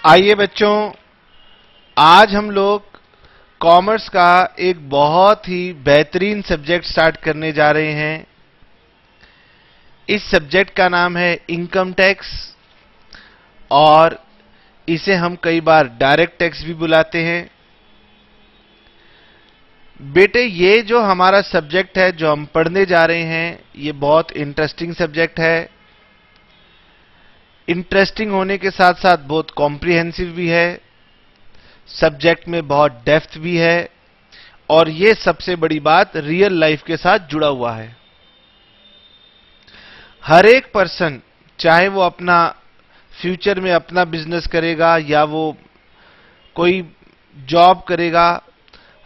आइए बच्चों, आज हम लोग कॉमर्स का एक बहुत ही बेहतरीन सब्जेक्ट स्टार्ट करने जा रहे हैं। इस सब्जेक्ट का नाम है इनकम टैक्स और इसे हम कई बार डायरेक्ट टैक्स भी बुलाते हैं। बेटे, ये जो हमारा सब्जेक्ट है जो हम पढ़ने जा रहे हैं, ये बहुत इंटरेस्टिंग सब्जेक्ट है। इंटरेस्टिंग होने के साथ साथ बहुत कॉम्प्रिहेंसिव भी है, सब्जेक्ट में बहुत डेप्थ भी है और ये सबसे बड़ी बात रियल लाइफ के साथ जुड़ा हुआ है। हर एक पर्सन, चाहे वो अपना फ्यूचर में अपना बिजनेस करेगा या वो कोई जॉब करेगा,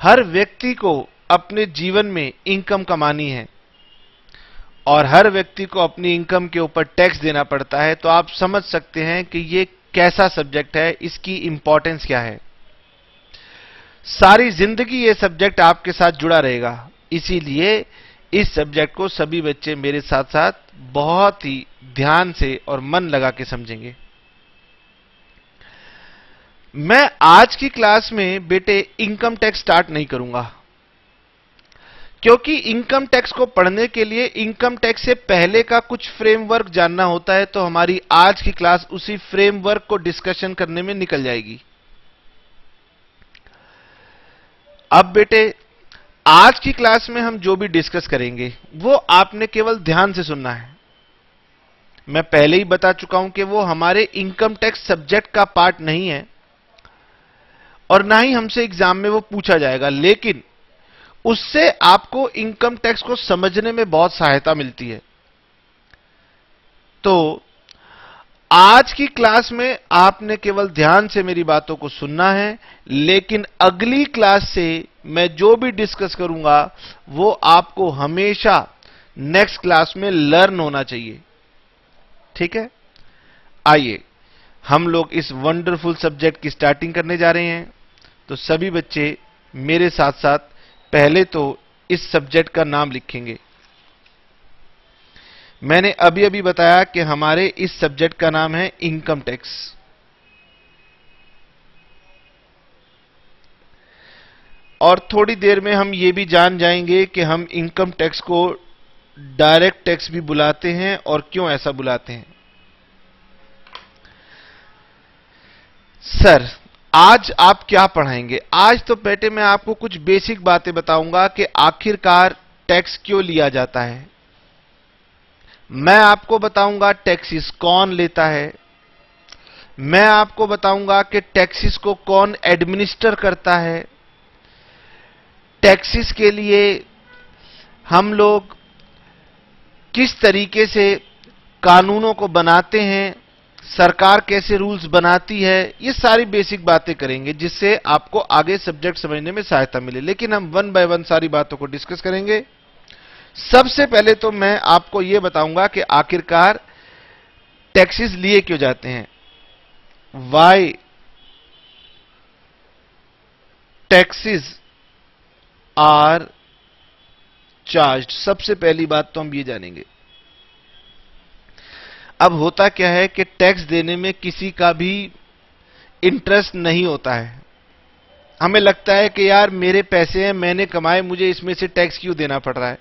हर व्यक्ति को अपने जीवन में इनकम कमानी है और हर व्यक्ति को अपनी इनकम के ऊपर टैक्स देना पड़ता है। तो आप समझ सकते हैं कि ये कैसा सब्जेक्ट है, इसकी इंपॉर्टेंस क्या है। सारी जिंदगी ये सब्जेक्ट आपके साथ जुड़ा रहेगा, इसीलिए इस सब्जेक्ट को सभी बच्चे मेरे साथ साथ बहुत ही ध्यान से और मन लगा के समझेंगे। मैं आज की क्लास में बेटे इनकम टैक्स स्टार्ट नहीं करूंगा, क्योंकि इनकम टैक्स को पढ़ने के लिए इनकम टैक्स से पहले का कुछ फ्रेमवर्क जानना होता है। तो हमारी आज की क्लास उसी फ्रेमवर्क को डिस्कशन करने में निकल जाएगी। अब बेटे, आज की क्लास में हम जो भी डिस्कस करेंगे वो आपने केवल ध्यान से सुनना है। मैं पहले ही बता चुका हूं कि वो हमारे इनकम टैक्स सब्जेक्ट का पार्ट नहीं है और ना ही हमसे एग्जाम में वो पूछा जाएगा, लेकिन उससे आपको इनकम टैक्स को समझने में बहुत सहायता मिलती है। तो आज की क्लास में आपने केवल ध्यान से मेरी बातों को सुनना है, लेकिन अगली क्लास से मैं जो भी डिस्कस करूंगा वो आपको हमेशा नेक्स्ट क्लास में लर्न होना चाहिए। ठीक है, आइए हम लोग इस वंडरफुल सब्जेक्ट की स्टार्टिंग करने जा रहे हैं। तो सभी बच्चे मेरे साथ साथ पहले तो इस सब्जेक्ट का नाम लिखेंगे। मैंने अभी अभी बताया कि हमारे इस सब्जेक्ट का नाम है इनकम टैक्स। और थोड़ी देर में हम ये भी जान जाएंगे कि हम इनकम टैक्स को डायरेक्ट टैक्स भी बुलाते हैं और क्यों ऐसा बुलाते हैं। सर, आज आप क्या पढ़ाएंगे? आज तो बेटे मैं आपको कुछ बेसिक बातें बताऊंगा कि आखिरकार टैक्स क्यों लिया जाता है। मैं आपको बताऊंगा टैक्सेस कौन लेता है, मैं आपको बताऊंगा कि टैक्सेस को कौन एडमिनिस्टर करता है, टैक्सेस के लिए हम लोग किस तरीके से कानूनों को बनाते हैं, सरकार कैसे रूल्स बनाती है, ये सारी बेसिक बातें करेंगे जिससे आपको आगे सब्जेक्ट समझने में सहायता मिले। लेकिन हम वन बाय वन सारी बातों को डिस्कस करेंगे। सबसे पहले तो मैं आपको यह बताऊंगा कि आखिरकार टैक्सेस लिए क्यों जाते हैं। वाई टैक्सेस आर चार्ज्ड, सबसे पहली बात तो हम ये जानेंगे। अब होता क्या है कि टैक्स देने में किसी का भी इंटरेस्ट नहीं होता है। हमें लगता है कि यार मेरे पैसे हैं, मैंने कमाए, मुझे इसमें से टैक्स क्यों देना पड़ रहा है।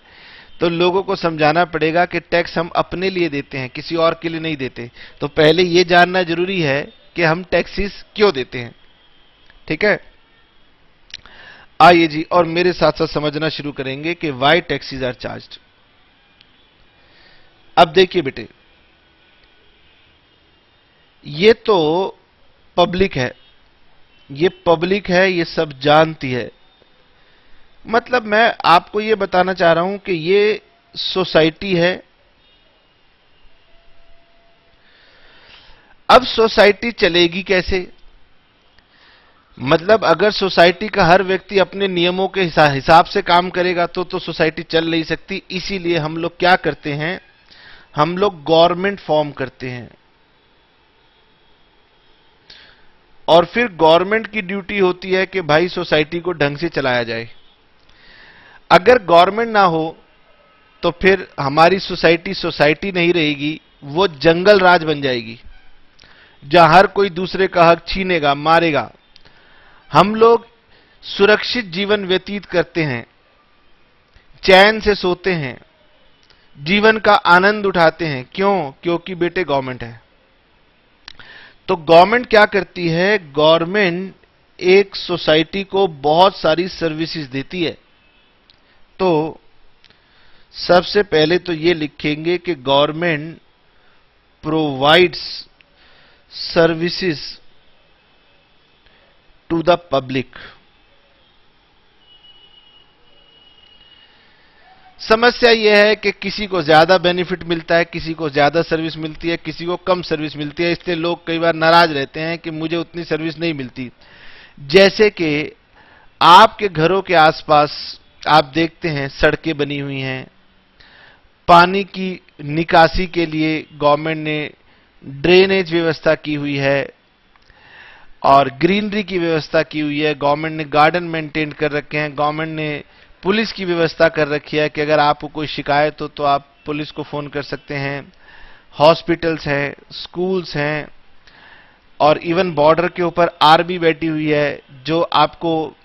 तो लोगों को समझाना पड़ेगा कि टैक्स हम अपने लिए देते हैं, किसी और के लिए नहीं देते। तो पहले यह जानना जरूरी है कि हम टैक्सेस क्यों देते हैं। ठीक है, आइए जी, और मेरे साथ साथ समझना शुरू करेंगे कि वाई टैक्सेस आर चार्ज्ड। अब देखिए बेटे, ये तो पब्लिक है, ये पब्लिक है, ये सब जानती है। मतलब मैं आपको ये बताना चाह रहा हूं कि ये सोसाइटी है। अब सोसाइटी चलेगी कैसे? मतलब अगर सोसाइटी का हर व्यक्ति अपने नियमों के हिसाब से काम करेगा तो सोसाइटी चल नहीं सकती। इसीलिए हम लोग क्या करते हैं, हम लोग गवर्नमेंट फॉर्म करते हैं और फिर गवर्नमेंट की ड्यूटी होती है कि भाई सोसाइटी को ढंग से चलाया जाए। अगर गवर्नमेंट ना हो तो फिर हमारी सोसाइटी सोसाइटी नहीं रहेगी, वो जंगल राज बन जाएगी। जहां हर कोई दूसरे का हक छीनेगा, मारेगा। हम लोग सुरक्षित जीवन व्यतीत करते हैं, चैन से सोते हैं, जीवन का आनंद उठाते हैं। क्यों? क्योंकि बेटे गवर्नमेंट है। तो गवर्नमेंट क्या करती है? गवर्नमेंट एक सोसाइटी को बहुत सारी सर्विसेज देती है। तो सबसे पहले तो ये लिखेंगे कि government provides services to the public. समस्या यह है कि किसी को ज्यादा बेनिफिट मिलता है, किसी को ज्यादा सर्विस मिलती है, किसी को कम सर्विस मिलती है। इसलिए लोग कई बार नाराज रहते हैं कि मुझे उतनी सर्विस नहीं मिलती। जैसे कि आपके घरों के आसपास आप देखते हैं सड़कें बनी हुई हैं, पानी की निकासी के लिए गवर्नमेंट ने ड्रेनेज व्यवस्था की हुई है और ग्रीनरी की व्यवस्था की हुई है। गवर्नमेंट ने गार्डन मेंटेन कर रखे हैं। गवर्नमेंट ने पुलिस की व्यवस्था कर रखी है कि अगर आपको कोई शिकायत हो तो आप पुलिस को फोन कर सकते हैं। हॉस्पिटल्स हैं, स्कूल्स हैं और इवन बॉर्डर के ऊपर आर्मी बैठी हुई है जो आपको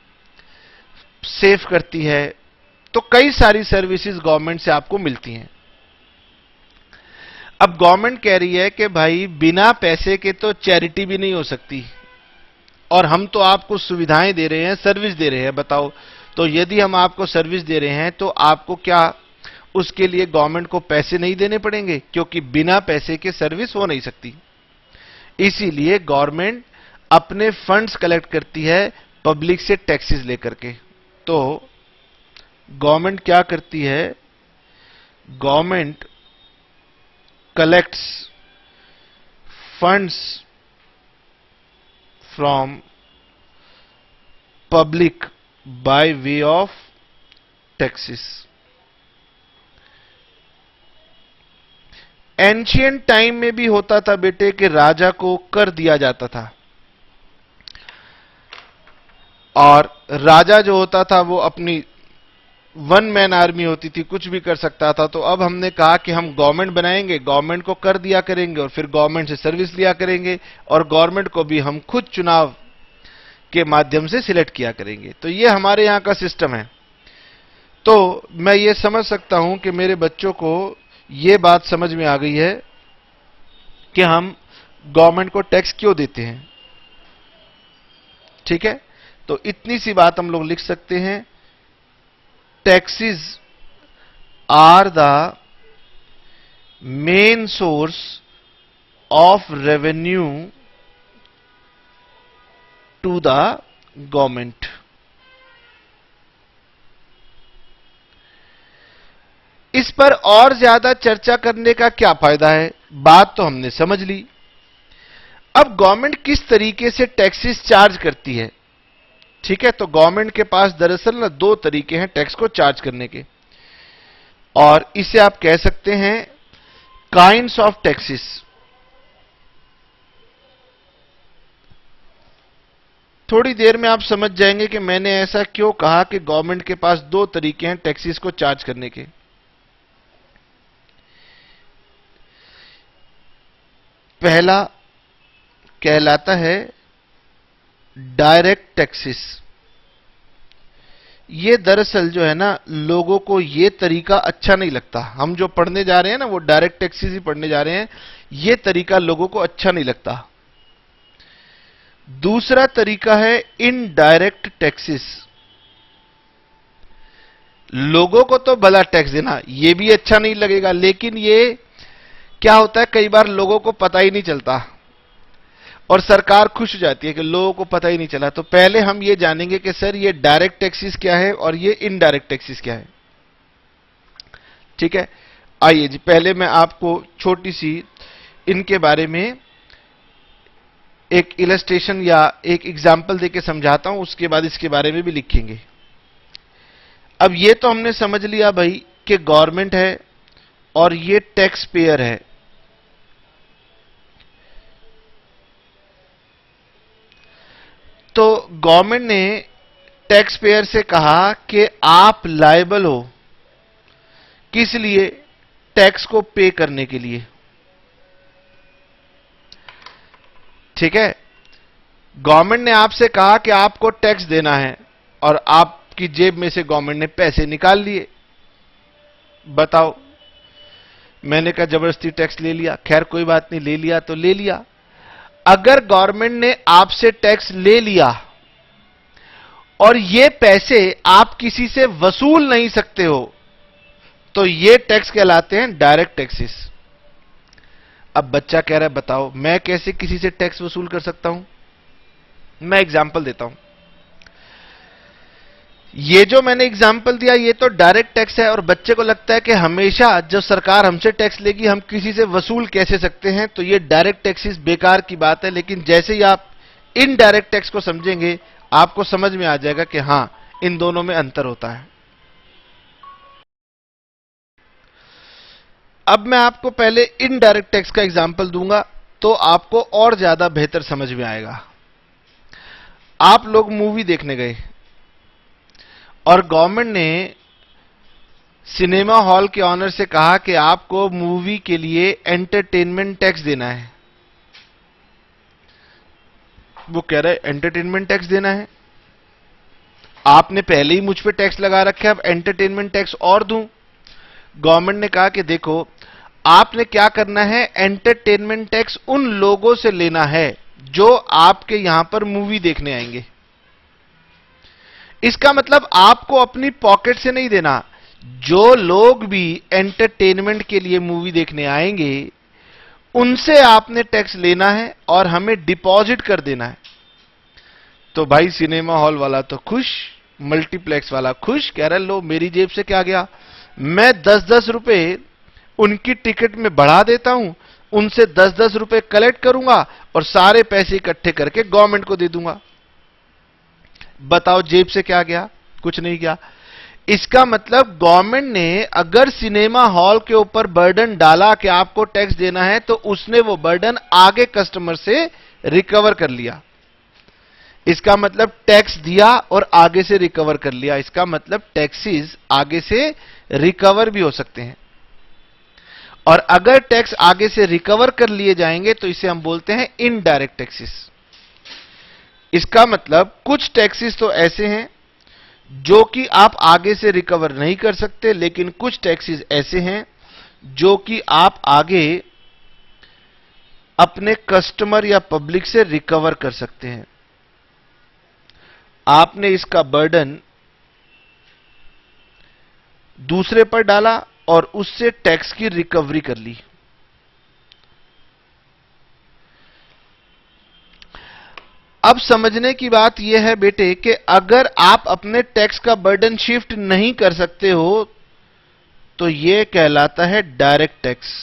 सेफ करती है। तो कई सारी सर्विसेज गवर्नमेंट से आपको मिलती हैं। अब गवर्नमेंट कह रही है कि भाई बिना पैसे के तो चैरिटी भी नहीं हो सकती और हम तो आपको सुविधाएं दे रहे हैं, सर्विस दे रहे हैं। बताओ, तो यदि हम आपको सर्विस दे रहे हैं तो आपको क्या उसके लिए गवर्नमेंट को पैसे नहीं देने पड़ेंगे? क्योंकि बिना पैसे के सर्विस हो नहीं सकती। इसीलिए गवर्नमेंट अपने फंड्स कलेक्ट करती है पब्लिक से टैक्सेस लेकर के। तो गवर्नमेंट क्या करती है? Government collects funds from public by way of taxes. Ancient time में भी होता था बेटे कि राजा को कर दिया जाता था और राजा जो होता था वो अपनी वन मैन आर्मी होती थी, कुछ भी कर सकता था। तो अब हमने कहा कि हम गवर्नमेंट बनाएंगे, गवर्नमेंट को कर दिया करेंगे और फिर गवर्नमेंट से सर्विस लिया करेंगे और गवर्नमेंट को भी हम खुद चुनाव के माध्यम से सिलेक्ट किया करेंगे। तो ये हमारे यहां का सिस्टम है। तो मैं ये समझ सकता हूं कि मेरे बच्चों को ये बात समझ में आ गई है कि हम गवर्नमेंट को टैक्स क्यों देते हैं। ठीक है, तो इतनी सी बात हम लोग लिख सकते हैं। Taxes are the main source of revenue to the government. इस पर और ज्यादा चर्चा करने का क्या फायदा है? बात तो हमने समझ ली। अब गवर्नमेंट किस तरीके से टैक्सेस चार्ज करती है? ठीक है, तो गवर्नमेंट के पास दरअसल ना दो तरीके हैं टैक्स को चार्ज करने के और इसे आप कह सकते हैं काइंड्स ऑफ टैक्सेस। थोड़ी देर में आप समझ जाएंगे कि मैंने ऐसा क्यों कहा कि गवर्नमेंट के पास दो तरीके हैं टैक्सेस को चार्ज करने के। पहला कहलाता है डायरेक्ट टैक्सेस। ये दरअसल जो है ना, लोगों को ये तरीका अच्छा नहीं लगता। हम जो पढ़ने जा रहे हैं ना वो डायरेक्ट टैक्सेस ही पढ़ने जा रहे हैं। ये तरीका लोगों को अच्छा नहीं लगता। दूसरा तरीका है इनडायरेक्ट टैक्सेस। लोगों को तो भला टैक्स देना ये भी अच्छा नहीं लगेगा, लेकिन ये क्या होता है कई बार लोगों को पता ही नहीं चलता और सरकार खुश हो जाती है कि लोगों को पता ही नहीं चला। तो पहले हम ये जानेंगे कि सर ये डायरेक्ट टैक्सेस क्या है और ये इनडायरेक्ट टैक्सेस क्या है। ठीक है, आइए जी, पहले मैं आपको छोटी सी इनके बारे में एक इलस्ट्रेशन या एक एग्जाम्पल देके समझाता हूं, उसके बाद इसके बारे में भी लिखेंगे। अब ये तो हमने समझ लिया भाई कि गवर्नमेंट है और ये टैक्स पेयर है। तो गवर्नमेंट ने टैक्स पेयर से कहा कि आप लायबल हो किस लिए? टैक्स को पे करने के लिए। ठीक है, गवर्नमेंट ने आपसे कहा कि आपको टैक्स देना है और आपकी जेब में से गवर्नमेंट ने पैसे निकाल लिए। बताओ, मैंने कहा जबरदस्ती टैक्स ले लिया। खैर कोई बात नहीं, ले लिया तो ले लिया। अगर गवर्नमेंट ने आपसे टैक्स ले लिया और ये पैसे आप किसी से वसूल नहीं सकते हो, तो ये टैक्स कहलाते हैं डायरेक्ट टैक्सेस। अब बच्चा कह रहा है बताओ मैं कैसे किसी से टैक्स वसूल कर सकता हूं? मैं एग्जांपल देता हूं। ये जो मैंने एग्जांपल दिया ये तो डायरेक्ट टैक्स है, और बच्चे को लगता है कि हमेशा जब सरकार हमसे टैक्स लेगी हम किसी से वसूल कैसे सकते हैं, तो ये डायरेक्ट टैक्सेस बेकार की बात है। लेकिन जैसे ही आप इनडायरेक्ट टैक्स को समझेंगे आपको समझ में आ जाएगा कि हां, इन दोनों में अंतर होता है। अब मैं आपको पहले इनडायरेक्ट टैक्स का एग्जांपल दूंगा तो आपको और ज्यादा बेहतर समझ में आएगा। आप लोग मूवी देखने गए और गवर्नमेंट ने सिनेमा हॉल के ऑनर से कहा कि आपको मूवी के लिए एंटरटेनमेंट टैक्स देना है। वो कह रहा है एंटरटेनमेंट टैक्स देना है, आपने पहले ही मुझ पे टैक्स लगा रखा है, अब एंटरटेनमेंट टैक्स और दूं? गवर्नमेंट ने कहा कि देखो आपने क्या करना है, एंटरटेनमेंट टैक्स उन लोगों से लेना है जो आपके यहां पर मूवी देखने आएंगे। इसका मतलब आपको अपनी पॉकेट से नहीं देना, जो लोग भी एंटरटेनमेंट के लिए मूवी देखने आएंगे उनसे आपने टैक्स लेना है और हमें डिपॉजिट कर देना है। तो भाई सिनेमा हॉल वाला तो खुश, मल्टीप्लेक्स वाला खुश, कह रहा लो मेरी जेब से क्या गया, मैं 10-10 रुपए उनकी टिकट में बढ़ा देता हूं, उनसे 10-10 रुपए कलेक्ट करूंगा और सारे पैसे इकट्ठे करके गवर्नमेंट को दे दूंगा। बताओ जेब से क्या गया? कुछ नहीं गया। इसका मतलब गवर्नमेंट ने अगर सिनेमा हॉल के ऊपर बर्डन डाला कि आपको टैक्स देना है, तो उसने वो बर्डन आगे कस्टमर से रिकवर कर लिया। इसका मतलब टैक्स दिया और आगे से रिकवर कर लिया। इसका मतलब टैक्सेस आगे से रिकवर भी हो सकते हैं, और अगर टैक्स आगे से रिकवर कर लिए जाएंगे तो इसे हम बोलते हैं इनडायरेक्ट टैक्सेस। इसका मतलब कुछ टैक्सेस तो ऐसे हैं जो कि आप आगे से रिकवर नहीं कर सकते, लेकिन कुछ टैक्सेस ऐसे हैं जो कि आप आगे अपने कस्टमर या पब्लिक से रिकवर कर सकते हैं। आपने इसका बर्डन दूसरे पर डाला और उससे टैक्स की रिकवरी कर ली। अब समझने की बात यह है बेटे कि अगर आप अपने टैक्स का बर्डन शिफ्ट नहीं कर सकते हो तो यह कहलाता है डायरेक्ट टैक्स।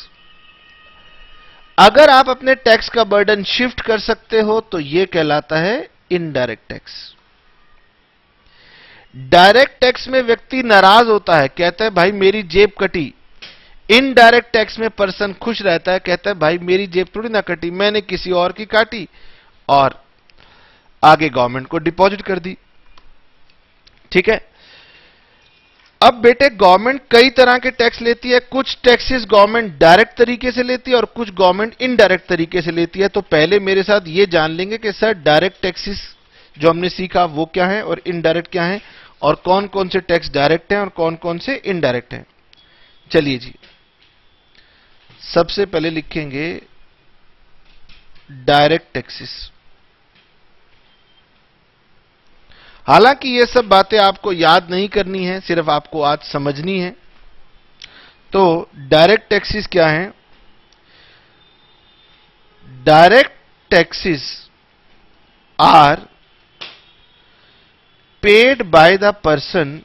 अगर आप अपने टैक्स का बर्डन शिफ्ट कर सकते हो तो यह कहलाता है इनडायरेक्ट टैक्स। डायरेक्ट टैक्स में व्यक्ति नाराज होता है, कहता है भाई मेरी जेब कटी। इनडायरेक्ट टैक्स में पर्सन खुश रहता है, कहता है भाई मेरी जेब थोड़ी ना कटी, मैंने किसी और की काटी और आगे गवर्नमेंट को डिपॉजिट कर दी। ठीक है। अब बेटे गवर्नमेंट कई तरह के टैक्स लेती है। कुछ टैक्सेस गवर्नमेंट डायरेक्ट तरीके से लेती है और कुछ गवर्नमेंट इनडायरेक्ट तरीके से लेती है। तो पहले मेरे साथ ये जान लेंगे कि सर डायरेक्ट टैक्सेस जो हमने सीखा वो क्या है और इनडायरेक्ट क्या है, और कौन कौन से टैक्स डायरेक्ट हैं और कौन कौन से इनडायरेक्ट हैं। चलिए जी, सबसे पहले लिखेंगे डायरेक्ट टैक्सेस। हालांकि ये सब बातें आपको याद नहीं करनी है, सिर्फ आपको आज समझनी है। तो डायरेक्ट टैक्सेस क्या हैं? Direct taxes are paid by the person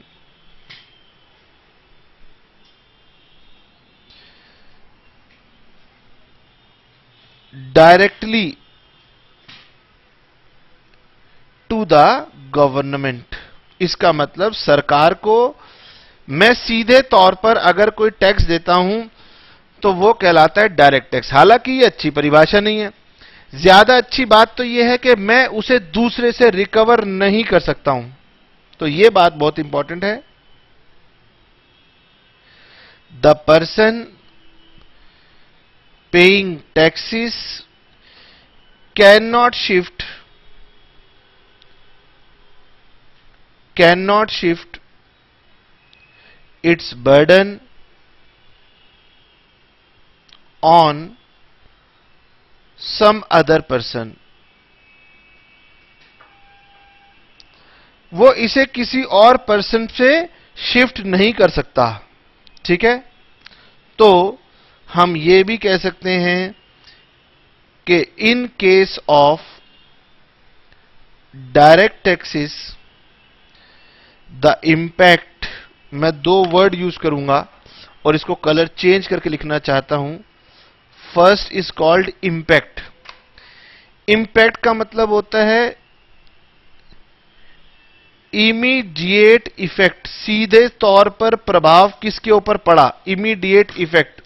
directly to the government. इसका मतलब सरकार को मैं सीधे तौर पर अगर कोई टैक्स देता हूं तो वो कहलाता है डायरेक्ट टैक्स। हालांकि ये अच्छी परिभाषा नहीं है। ज्यादा अच्छी बात तो यह है कि मैं उसे दूसरे से रिकवर नहीं कर सकता हूं। तो यह बात बहुत इंपॉर्टेंट है। The person paying taxes cannot shift its burden on some other person. वो इसे किसी और पर्सन से शिफ्ट नहीं कर सकता. ठीक है, तो हम ये भी कह सकते हैं कि in case of direct taxes the impact, मैं दो वर्ड यूज करूंगा और इसको कलर चेंज करके लिखना चाहता हूं. First is called impact. Impact का मतलब होता है इमीडिएट इफेक्ट, सीधे तौर पर प्रभाव किसके ऊपर पड़ा, immediate effect.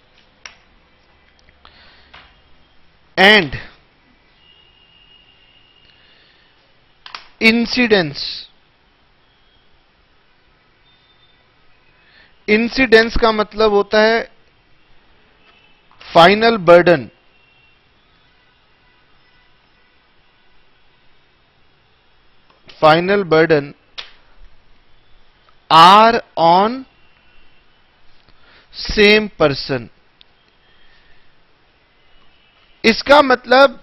And incidence, incidence का मतलब होता है final burden. Final burden are on same person. इसका मतलब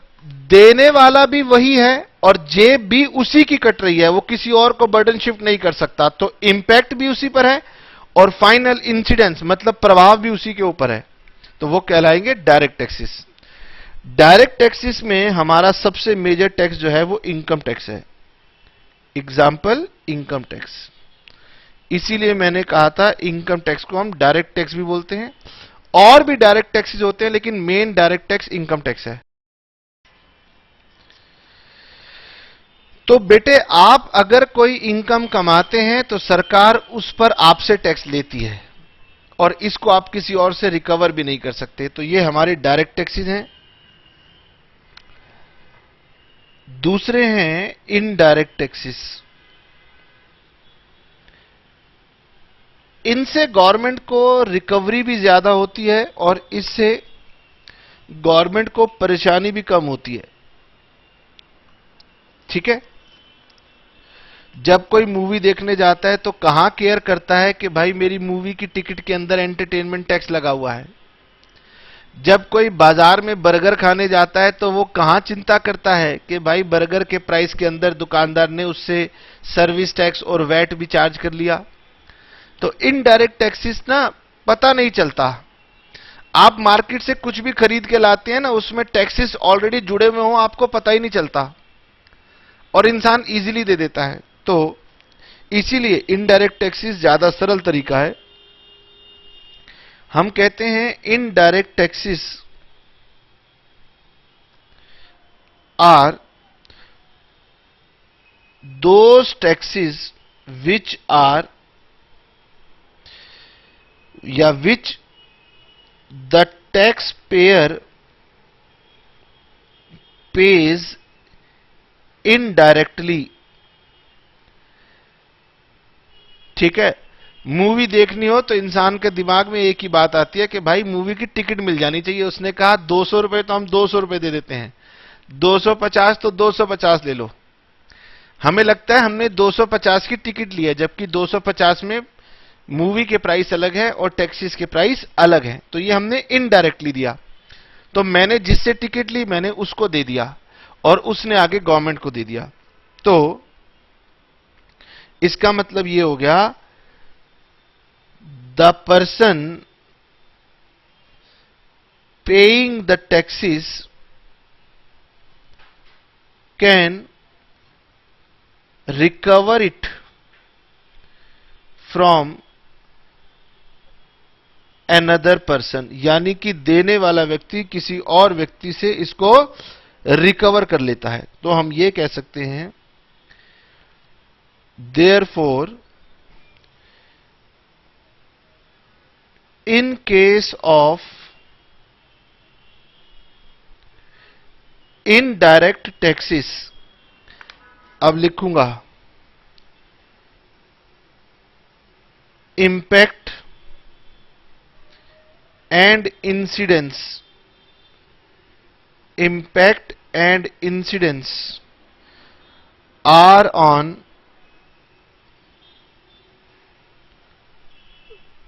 देने वाला भी वही है और जेब भी उसी की कट रही है, वो किसी और को बर्डन शिफ्ट नहीं कर सकता. तो इंपैक्ट भी उसी पर है और फाइनल इंसिडेंस मतलब प्रभाव भी उसी के ऊपर है, तो वो कहलाएंगे डायरेक्ट टैक्सेस. डायरेक्ट टैक्सेस में हमारा सबसे मेजर टैक्स जो है वो इनकम टैक्स है. Example income tax. इसीलिए मैंने कहा था इनकम टैक्स को हम डायरेक्ट टैक्स भी बोलते हैं. और भी डायरेक्ट टैक्सेस होते हैं लेकिन main direct tax income tax है. तो बेटे आप अगर कोई इनकम कमाते हैं तो सरकार उस पर आपसे टैक्स लेती है और इसको आप किसी और से रिकवर भी नहीं कर सकते. तो ये हमारे डायरेक्ट टैक्सेस हैं. दूसरे हैं इनडायरेक्ट टैक्सेस. इनसे गवर्नमेंट को रिकवरी भी ज्यादा होती है और इससे गवर्नमेंट को परेशानी भी कम होती है. ठीक है, जब कोई मूवी देखने जाता है तो कहां केयर करता है कि भाई मेरी मूवी की टिकट के अंदर एंटरटेनमेंट टैक्स लगा हुआ है. जब कोई बाजार में बर्गर खाने जाता है तो वो कहां चिंता करता है कि भाई बर्गर के प्राइस के अंदर दुकानदार ने उससे सर्विस टैक्स और वैट भी चार्ज कर लिया. तो इनडायरेक्ट टैक्सेस ना पता नहीं चलता. आप मार्केट से कुछ भी खरीद के लाते हैं ना, उसमें टैक्सेस ऑलरेडी जुड़े हुए हों, आपको पता ही नहीं चलता और इंसान इजीली दे देता है. तो इसीलिए इनडायरेक्ट टैक्सेस ज्यादा सरल तरीका है. हम कहते हैं indirect taxes are those taxes which are या which the tax payer pays indirectly. ठीक है, मूवी देखनी हो तो इंसान के दिमाग में एक ही बात आती है कि भाई मूवी की टिकट मिल जानी चाहिए. उसने कहा 200 रुपए तो हम 200 रुपए दे देते हैं, 250 तो 250 ले लो. हमें लगता है हमने 250 की टिकट ली है जबकि 250 में मूवी के प्राइस अलग है और टैक्सीज के प्राइस अलग है. तो ये हमने इनडायरेक्टली दिया. तो मैंने जिससे टिकट ली मैंने उसको दे दिया और उसने आगे गवर्नमेंट को दे दिया. तो इसका मतलब यह हो गया the person paying the taxes can recover it from another person. यानी कि देने वाला व्यक्ति किसी और व्यक्ति से इसको रिकवर कर लेता है. तो हम ये कह सकते हैं therefore in case of indirect taxes, अब लिखूंगा impact and incidence, impact and incidents are on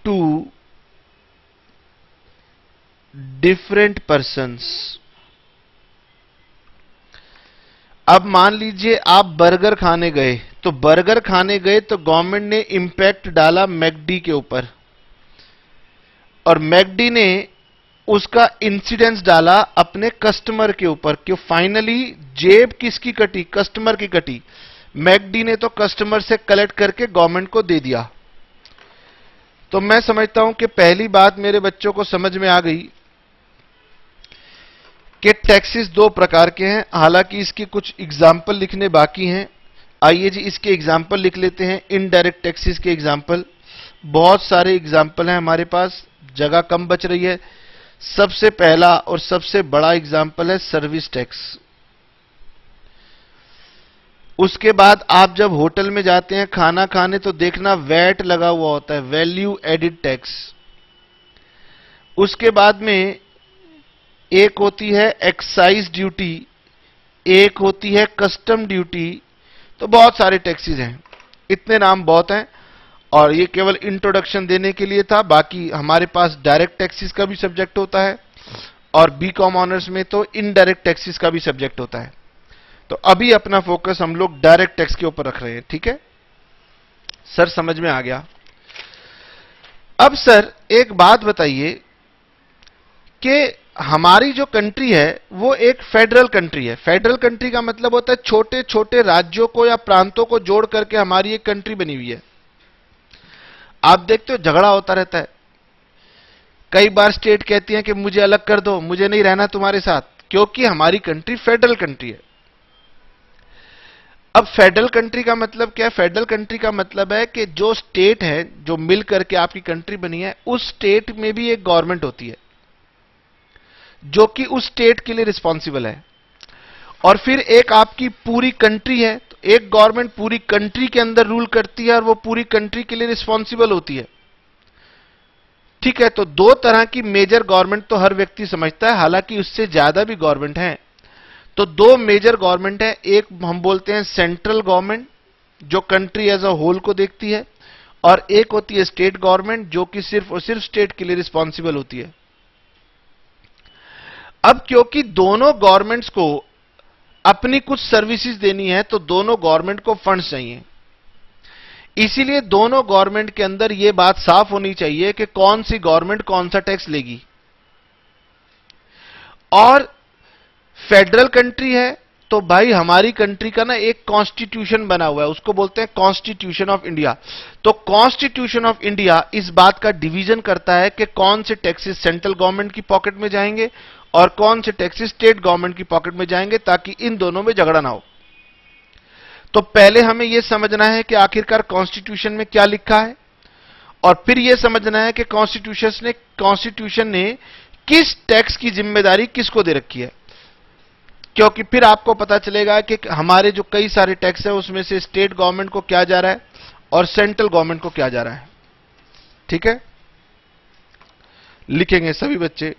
two different persons. अब मान लीजिए आप बर्गर खाने गए, तो बर्गर खाने गए तो गवर्नमेंट ने इंपैक्ट डाला मैकडी के ऊपर, और मैकडी ने उसका इंसिडेंस डाला अपने कस्टमर के ऊपर, कि फाइनली जेब किसकी कटी? कस्टमर की कटी। मैकडी ने तो कस्टमर से कलेक्ट करके गवर्नमेंट को दे दिया। तो मैं समझता हूं कि पहली बात मेरे बच्चों को समझ में आ गई कि टैक्सेस दो प्रकार के हैं। हालांकि इसके कुछ एग्जाम्पल लिखने बाकी हैं। आइए जी इसके एग्जाम्पल लिख लेते हैं, इनडायरेक्ट टैक्सेस के एग्जाम्पल। बहुत सारे एग्जाम्पल हैं हमारे पास, जगह कम बच रही है। सबसे पहला और सबसे बड़ा एग्जाम्पल है सर्विस टैक्स। उसके बाद आप जब होटल में जाते हैं खाना खाने तो देखना वैट लगा हुआ होता है, वैल्यू एडिड टैक्स। उसके बाद में एक होती है एक्साइज ड्यूटी, एक होती है कस्टम ड्यूटी। तो बहुत सारे टैक्सेस हैं, इतने नाम बहुत हैं, और ये केवल इंट्रोडक्शन देने के लिए था। बाकी हमारे पास डायरेक्ट टैक्सेस का भी सब्जेक्ट होता है, और बीकॉम ऑनर्स में तो इनडायरेक्ट टैक्सेस का भी सब्जेक्ट होता है। तो अभी अपना फोकस हम लोग डायरेक्ट टैक्स के ऊपर रख रहे हैं, ठीक है सर? समझ में आ गया। अब सर एक बात बताइए कि हमारी जो कंट्री है वो एक फेडरल कंट्री है। फेडरल कंट्री का मतलब होता है छोटे छोटे राज्यों को या प्रांतों को जोड़ करके हमारी एक कंट्री बनी हुई है। आप देखते हो झगड़ा होता रहता है, कई बार स्टेट कहती है कि मुझे अलग कर दो, मुझे नहीं रहना तुम्हारे साथ, क्योंकि हमारी कंट्री फेडरल कंट्री है। अब फेडरल कंट्री का मतलब क्या है? फेडरल कंट्री का मतलब है कि जो स्टेट है, जो मिल करके आपकी कंट्री बनी है, उस स्टेट में भी एक गवर्नमेंट होती है जो कि उस स्टेट के लिए रिस्पॉन्सिबल है। और फिर एक आपकी पूरी कंट्री है, तो एक गवर्नमेंट पूरी कंट्री के अंदर रूल करती है और वो पूरी कंट्री के लिए रिस्पॉन्सिबल होती है, ठीक है? तो दो तरह की मेजर गवर्नमेंट तो हर व्यक्ति समझता है, हालांकि उससे ज्यादा भी गवर्नमेंट है। तो दो मेजर गवर्नमेंट है, एक हम बोलते हैं सेंट्रल गवर्नमेंट जो कंट्री एज अ होल को देखती है, और एक होती है स्टेट गवर्नमेंट जो कि सिर्फ और सिर्फ स्टेट के लिए रिस्पॉन्सिबल होती है। अब क्योंकि दोनों गवर्नमेंट्स को अपनी कुछ सर्विसेज देनी है, तो दोनों गवर्नमेंट को फंड्स चाहिए। इसीलिए दोनों गवर्नमेंट के अंदर यह बात साफ होनी चाहिए कि कौन सी गवर्नमेंट कौन सा टैक्स लेगी। और फेडरल कंट्री है तो भाई हमारी कंट्री का ना एक कॉन्स्टिट्यूशन बना हुआ है, उसको बोलते हैं कॉन्स्टिट्यूशन ऑफ इंडिया। तो कॉन्स्टिट्यूशन ऑफ इंडिया इस बात का डिवीजन करता है कि कौन से टैक्सेस सेंट्रल गवर्नमेंट की पॉकेट में जाएंगे और कौन से टैक्सेस स्टेट गवर्नमेंट की पॉकेट में जाएंगे, ताकि इन दोनों में झगड़ा ना हो। तो पहले हमें यह समझना है कि आखिरकार कॉन्स्टिट्यूशन में क्या लिखा है, और फिर यह समझना है कि कॉन्स्टिट्यूशन ने किस टैक्स की जिम्मेदारी किसको दे रखी है, क्योंकि फिर आपको पता चलेगा कि हमारे जो कई सारे टैक्स है उसमें से स्टेट गवर्नमेंट को क्या जा रहा है और सेंट्रल गवर्नमेंट को क्या जा रहा है। ठीक है, लिखेंगे सभी बच्चे।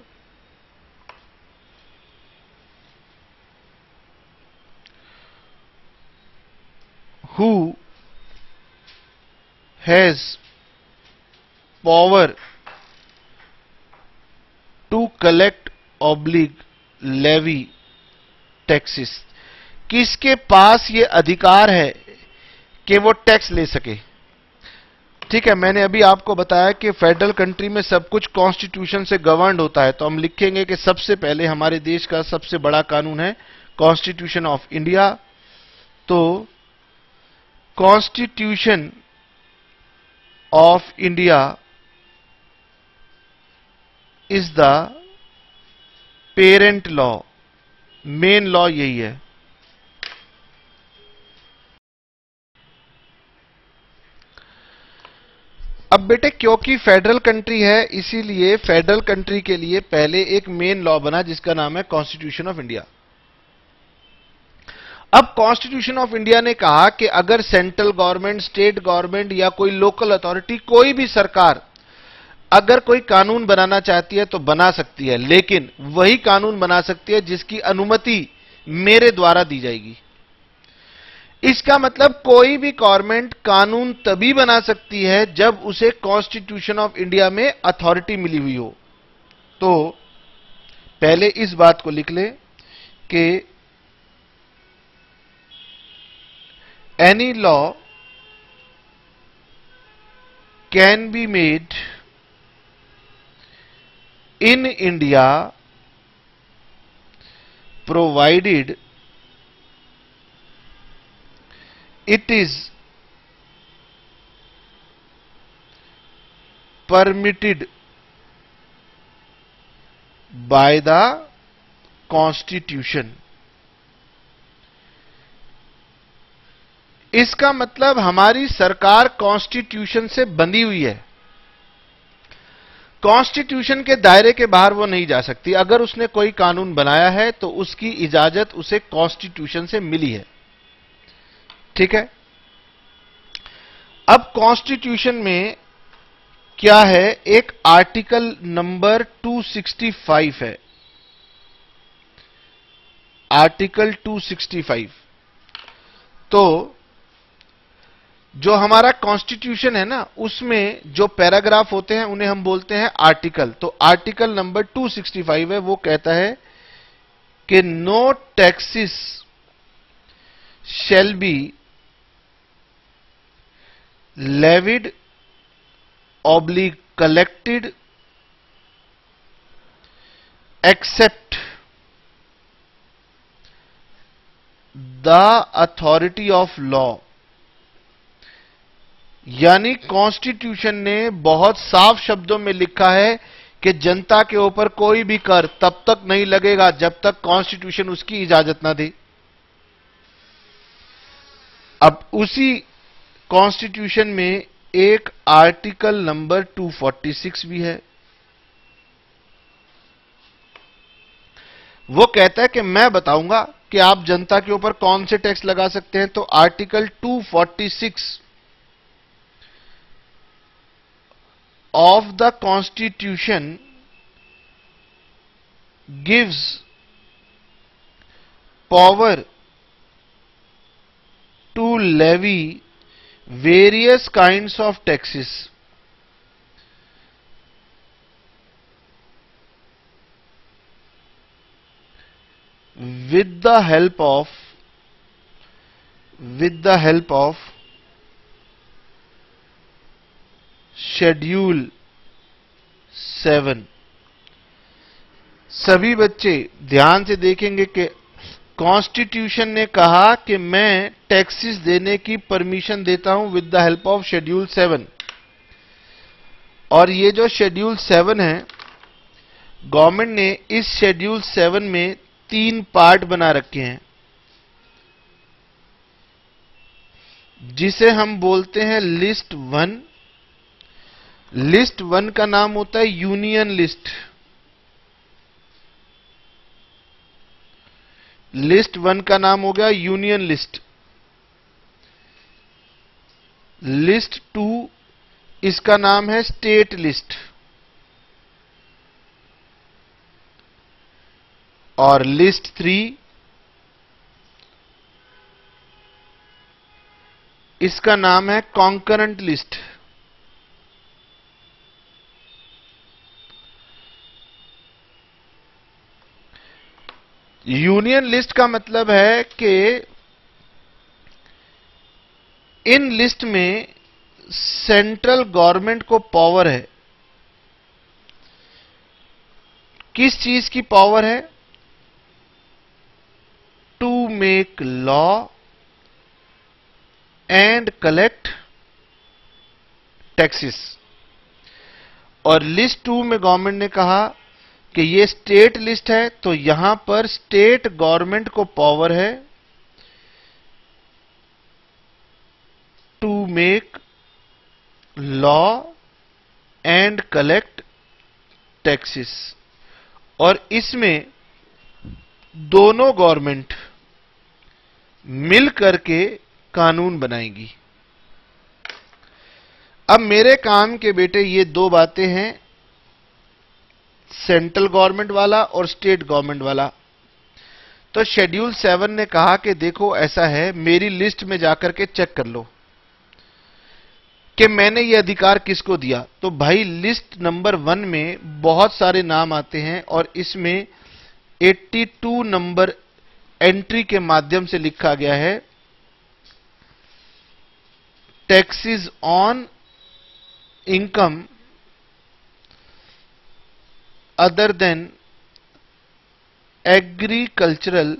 Who has power to collect oblique levy taxes? किसके पास ये अधिकार है कि वो टैक्स ले सके? ठीक है, मैंने अभी आपको बताया कि फेडरल कंट्री में सब कुछ कॉन्स्टिट्यूशन से गवर्न होता है, तो हम लिखेंगे कि सबसे पहले हमारे देश का सबसे बड़ा कानून है कॉन्स्टिट्यूशन ऑफ इंडिया। तो constitution of India is the parent law, main law यही है। अब बेटे क्योंकि फेडरल कंट्री है, इसीलिए फेडरल कंट्री के लिए पहले एक मेन लॉ बना जिसका नाम है कॉन्स्टिट्यूशन ऑफ इंडिया। अब कॉन्स्टिट्यूशन ऑफ इंडिया ने कहा कि अगर सेंट्रल गवर्नमेंट, स्टेट गवर्नमेंट या कोई लोकल अथॉरिटी, कोई भी सरकार अगर कोई कानून बनाना चाहती है तो बना सकती है, लेकिन वही कानून बना सकती है जिसकी अनुमति मेरे द्वारा दी जाएगी। इसका मतलब कोई भी गवर्नमेंट कानून तभी बना सकती है जब उसे कॉन्स्टिट्यूशन ऑफ इंडिया में अथॉरिटी मिली हुई हो। तो पहले इस बात को लिख लें कि any law can be made in India provided it is permitted by the Constitution। इसका मतलब हमारी सरकार कॉन्स्टिट्यूशन से बंधी हुई है। कॉन्स्टिट्यूशन के दायरे के बाहर वो नहीं जा सकती। अगर उसने कोई कानून बनाया है तो उसकी इजाजत उसे कॉन्स्टिट्यूशन से मिली है। ठीक है। अब कॉन्स्टिट्यूशन में क्या है, एक आर्टिकल नंबर 265 है। आर्टिकल 265। तो जो हमारा कॉन्स्टिट्यूशन है ना, उसमें जो पैराग्राफ होते हैं उन्हें हम बोलते हैं आर्टिकल। तो आर्टिकल नंबर 265 है, वो कहता है कि no taxes shall be levied oblique collected except the authority of law। यानी कॉन्स्टिट्यूशन ने बहुत साफ शब्दों में लिखा है कि जनता के ऊपर कोई भी कर तब तक नहीं लगेगा जब तक कॉन्स्टिट्यूशन उसकी इजाजत ना दे। अब उसी कॉन्स्टिट्यूशन में एक आर्टिकल नंबर 246 भी है। वो कहता है कि मैं बताऊंगा कि आप जनता के ऊपर कौन से टैक्स लगा सकते हैं। तो article 246 of the constitution gives power to levy various kinds of taxes with the help of Schedule 7। सभी बच्चे ध्यान से देखेंगे कि कॉन्स्टिट्यूशन ने कहा कि मैं टैक्सेस देने की परमिशन देता हूं with the help of schedule 7। और ये जो शेड्यूल 7 है, गवर्नमेंट ने इस शेड्यूल 7 में 3 पार्ट बना रखे हैं, जिसे हम बोलते हैं लिस्ट 1। लिस्ट 1 का नाम होता है यूनियन लिस्ट। लिस्ट 1 का नाम हो गया यूनियन लिस्ट। लिस्ट 2 इसका नाम है स्टेट लिस्ट। और लिस्ट 3 इसका नाम है कॉन्करेंट लिस्ट। यूनियन लिस्ट का मतलब है कि इन लिस्ट में सेंट्रल गवर्नमेंट को पावर है। किस चीज की पावर है? To make law and collect taxes. और लिस्ट 2 में गवर्नमेंट ने कहा कि ये स्टेट लिस्ट है, तो यहां पर स्टेट गवर्नमेंट को पावर है to make law and collect taxes. और इसमें दोनों गवर्नमेंट मिल करके कानून बनाएंगी। अब मेरे काम के बेटे ये 2 बातें हैं, सेंट्रल गवर्नमेंट वाला और स्टेट गवर्नमेंट वाला। तो शेड्यूल 7 ने कहा कि देखो ऐसा है, मेरी लिस्ट में जाकर के चेक कर लो कि मैंने ये अधिकार किसको दिया। तो भाई लिस्ट नंबर 1 में बहुत सारे नाम आते हैं और इसमें 82 नंबर एंट्री के माध्यम से लिखा गया है taxes on income other than agricultural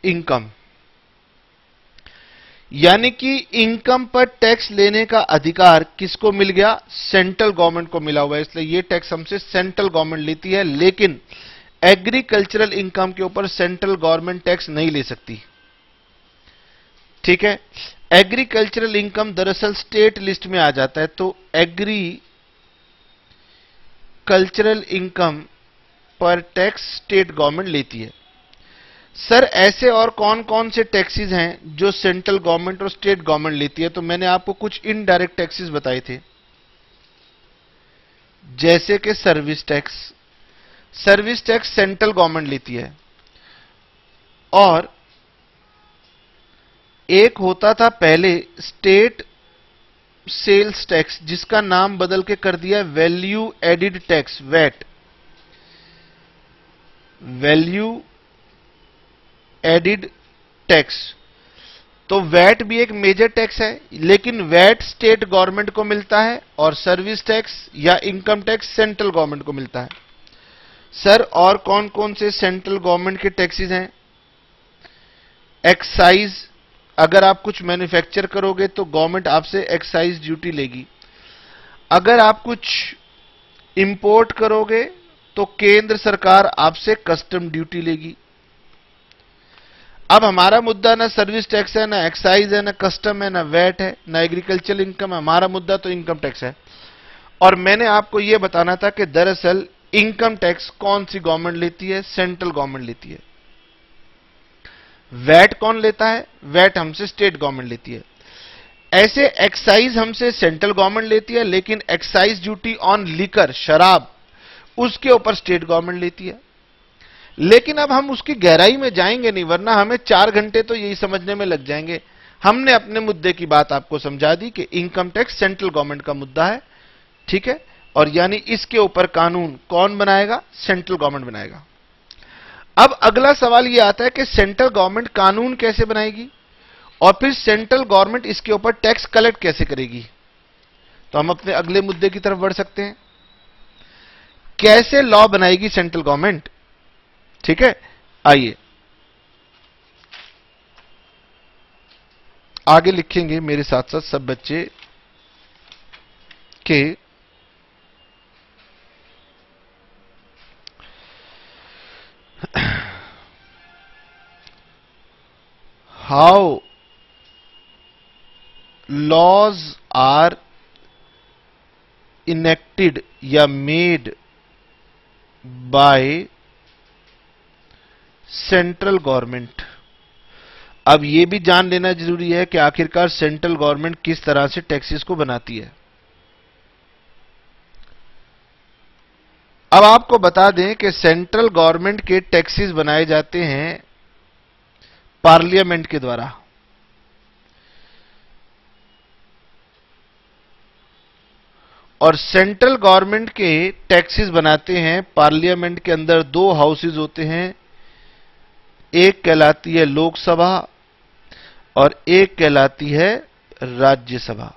income, यानी कि इनकम पर टैक्स लेने का अधिकार किसको मिल गया? सेंट्रल गवर्नमेंट को मिला हुआ है। इसलिए ये टैक्स हमसे सेंट्रल गवर्नमेंट लेती है, लेकिन एग्रीकल्चरल इनकम के ऊपर सेंट्रल गवर्नमेंट टैक्स नहीं ले सकती। ठीक है, एग्रीकल्चरल इनकम दरअसल स्टेट लिस्ट में आ जाता है, तो एग्रीकल्चरल इनकम पर टैक्स स्टेट गवर्नमेंट लेती है। सर ऐसे और कौन कौन से टैक्सेस हैं जो सेंट्रल गवर्नमेंट और स्टेट गवर्नमेंट लेती है? तो मैंने आपको कुछ इनडायरेक्ट टैक्सेस बताए थे, जैसे कि service tax. Service tax central government लेती है। और एक होता था पहले स्टेट सेल्स टैक्स, जिसका नाम बदल के कर दिया value added tax, VAT. Value added tax, तो वैट भी एक मेजर टैक्स है, लेकिन वैट स्टेट गवर्नमेंट को मिलता है और सर्विस टैक्स या इनकम टैक्स सेंट्रल गवर्नमेंट को मिलता है। सर और कौन कौन से सेंट्रल गवर्नमेंट के टैक्सेस हैं? एक्साइज, अगर आप कुछ मैन्युफैक्चर करोगे तो गवर्नमेंट आपसे एक्साइज ड्यूटी लेगी। अगर आप कुछ इंपोर्ट करोगे तो केंद्र सरकार आपसे कस्टम ड्यूटी लेगी। अब हमारा मुद्दा ना सर्विस टैक्स है, ना एक्साइज है, ना कस्टम है, ना वैट है, ना एग्रीकल्चरल इनकम है। हमारा मुद्दा तो इनकम टैक्स है। और मैंने आपको यह बताना था कि दरअसल इनकम टैक्स कौन सी गवर्नमेंट लेती है? सेंट्रल गवर्नमेंट लेती है। वैट कौन लेता है? वैट हमसे स्टेट गवर्नमेंट लेती है। ऐसे एक्साइज हमसे सेंट्रल गवर्नमेंट लेती है, लेकिन एक्साइज ड्यूटी ऑन लिकर, शराब, उसके ऊपर स्टेट गवर्नमेंट लेती है। लेकिन अब हम उसकी गहराई में जाएंगे नहीं, वरना हमें 4 घंटे तो यही समझने में लग जाएंगे। हमने अपने मुद्दे की बात आपको समझा दी कि इनकम टैक्स सेंट्रल गवर्नमेंट का मुद्दा है। ठीक है, और यानी इसके ऊपर कानून कौन बनाएगा? सेंट्रल गवर्नमेंट बनाएगा। अब अगला सवाल यह आता है कि सेंट्रल गवर्नमेंट कानून कैसे बनाएगी और फिर सेंट्रल गवर्नमेंट इसके ऊपर टैक्स कलेक्ट कैसे करेगी? तो हम अपने अगले मुद्दे की तरफ बढ़ सकते हैं। कैसे लॉ बनाएगी सेंट्रल गवर्नमेंट? ठीक है, आइए आगे लिखेंगे मेरे साथ साथ सब बच्चे के हाउ लॉज आर इनेक्टेड या मेड बाय सेंट्रल गवर्नमेंट। अब यह भी जान लेना जरूरी है कि आखिरकार सेंट्रल गवर्नमेंट किस तरह से टैक्सेस को बनाती है। अब आपको बता दें कि सेंट्रल गवर्नमेंट के टैक्सेस बनाए जाते हैं पार्लियामेंट के द्वारा। और सेंट्रल गवर्नमेंट के टैक्सेस बनाते हैं पार्लियामेंट के अंदर 2 हाउसेज होते हैं, एक कहलाती है लोकसभा और एक कहलाती है राज्यसभा।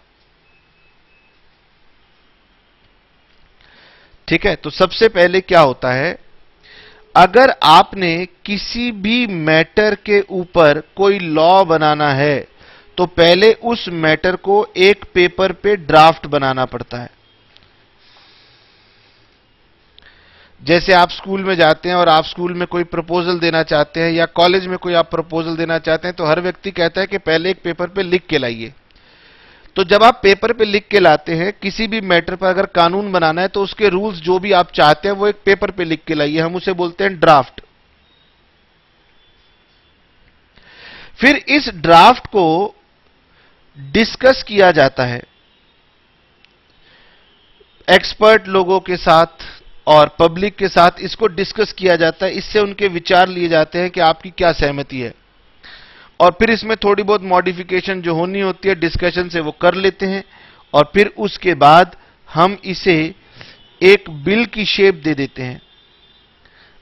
ठीक है, तो सबसे पहले क्या होता है, अगर आपने किसी भी मैटर के ऊपर कोई लॉ बनाना है तो पहले उस मैटर को एक पेपर पे ड्राफ्ट बनाना पड़ता है। जैसे आप स्कूल में जाते हैं और आप स्कूल में कोई प्रपोजल देना चाहते हैं या कॉलेज में कोई आप प्रपोजल देना चाहते हैं, तो हर व्यक्ति कहता है कि पहले एक पेपर पे लिख के लाइए। तो जब आप पेपर पे लिख के लाते हैं, किसी भी मैटर पर अगर कानून बनाना है तो उसके रूल्स जो भी आप चाहते हैं वो एक पेपर पे लिख के लाइए, हम उसे बोलते हैं ड्राफ्ट। फिर इस ड्राफ्ट को डिस्कस किया जाता है एक्सपर्ट लोगों के साथ, और पब्लिक के साथ इसको डिस्कस किया जाता है, इससे उनके विचार लिए जाते हैं कि आपकी क्या सहमति है, और फिर इसमें थोड़ी बहुत मॉडिफिकेशन जो होनी होती है डिस्कशन से वो कर लेते हैं, और फिर उसके बाद हम इसे एक बिल की शेप दे देते हैं।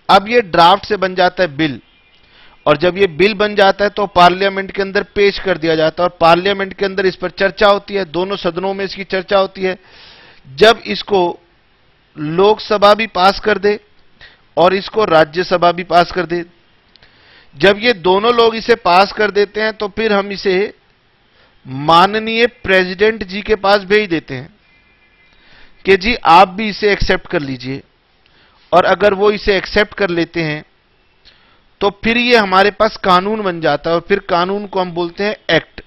अब ये ड्राफ्ट से बन जाता है बिल, और जब ये बिल बन जाता है तो पार्लियामेंट के अंदर पेश कर दिया जाता है, और पार्लियामेंट के अंदर इस पर चर्चा होती है, दोनों सदनों में इसकी चर्चा होती है। जब इसको लोकसभा भी पास कर दे और इसको राज्यसभा भी पास कर दे, जब ये दोनों लोग इसे पास कर देते हैं तो फिर हम इसे माननीय प्रेसिडेंट जी के पास भेज देते हैं कि जी आप भी इसे एक्सेप्ट कर लीजिए, और अगर वो इसे एक्सेप्ट कर लेते हैं तो फिर ये हमारे पास कानून बन जाता है, और फिर कानून को हम बोलते हैं एक्ट।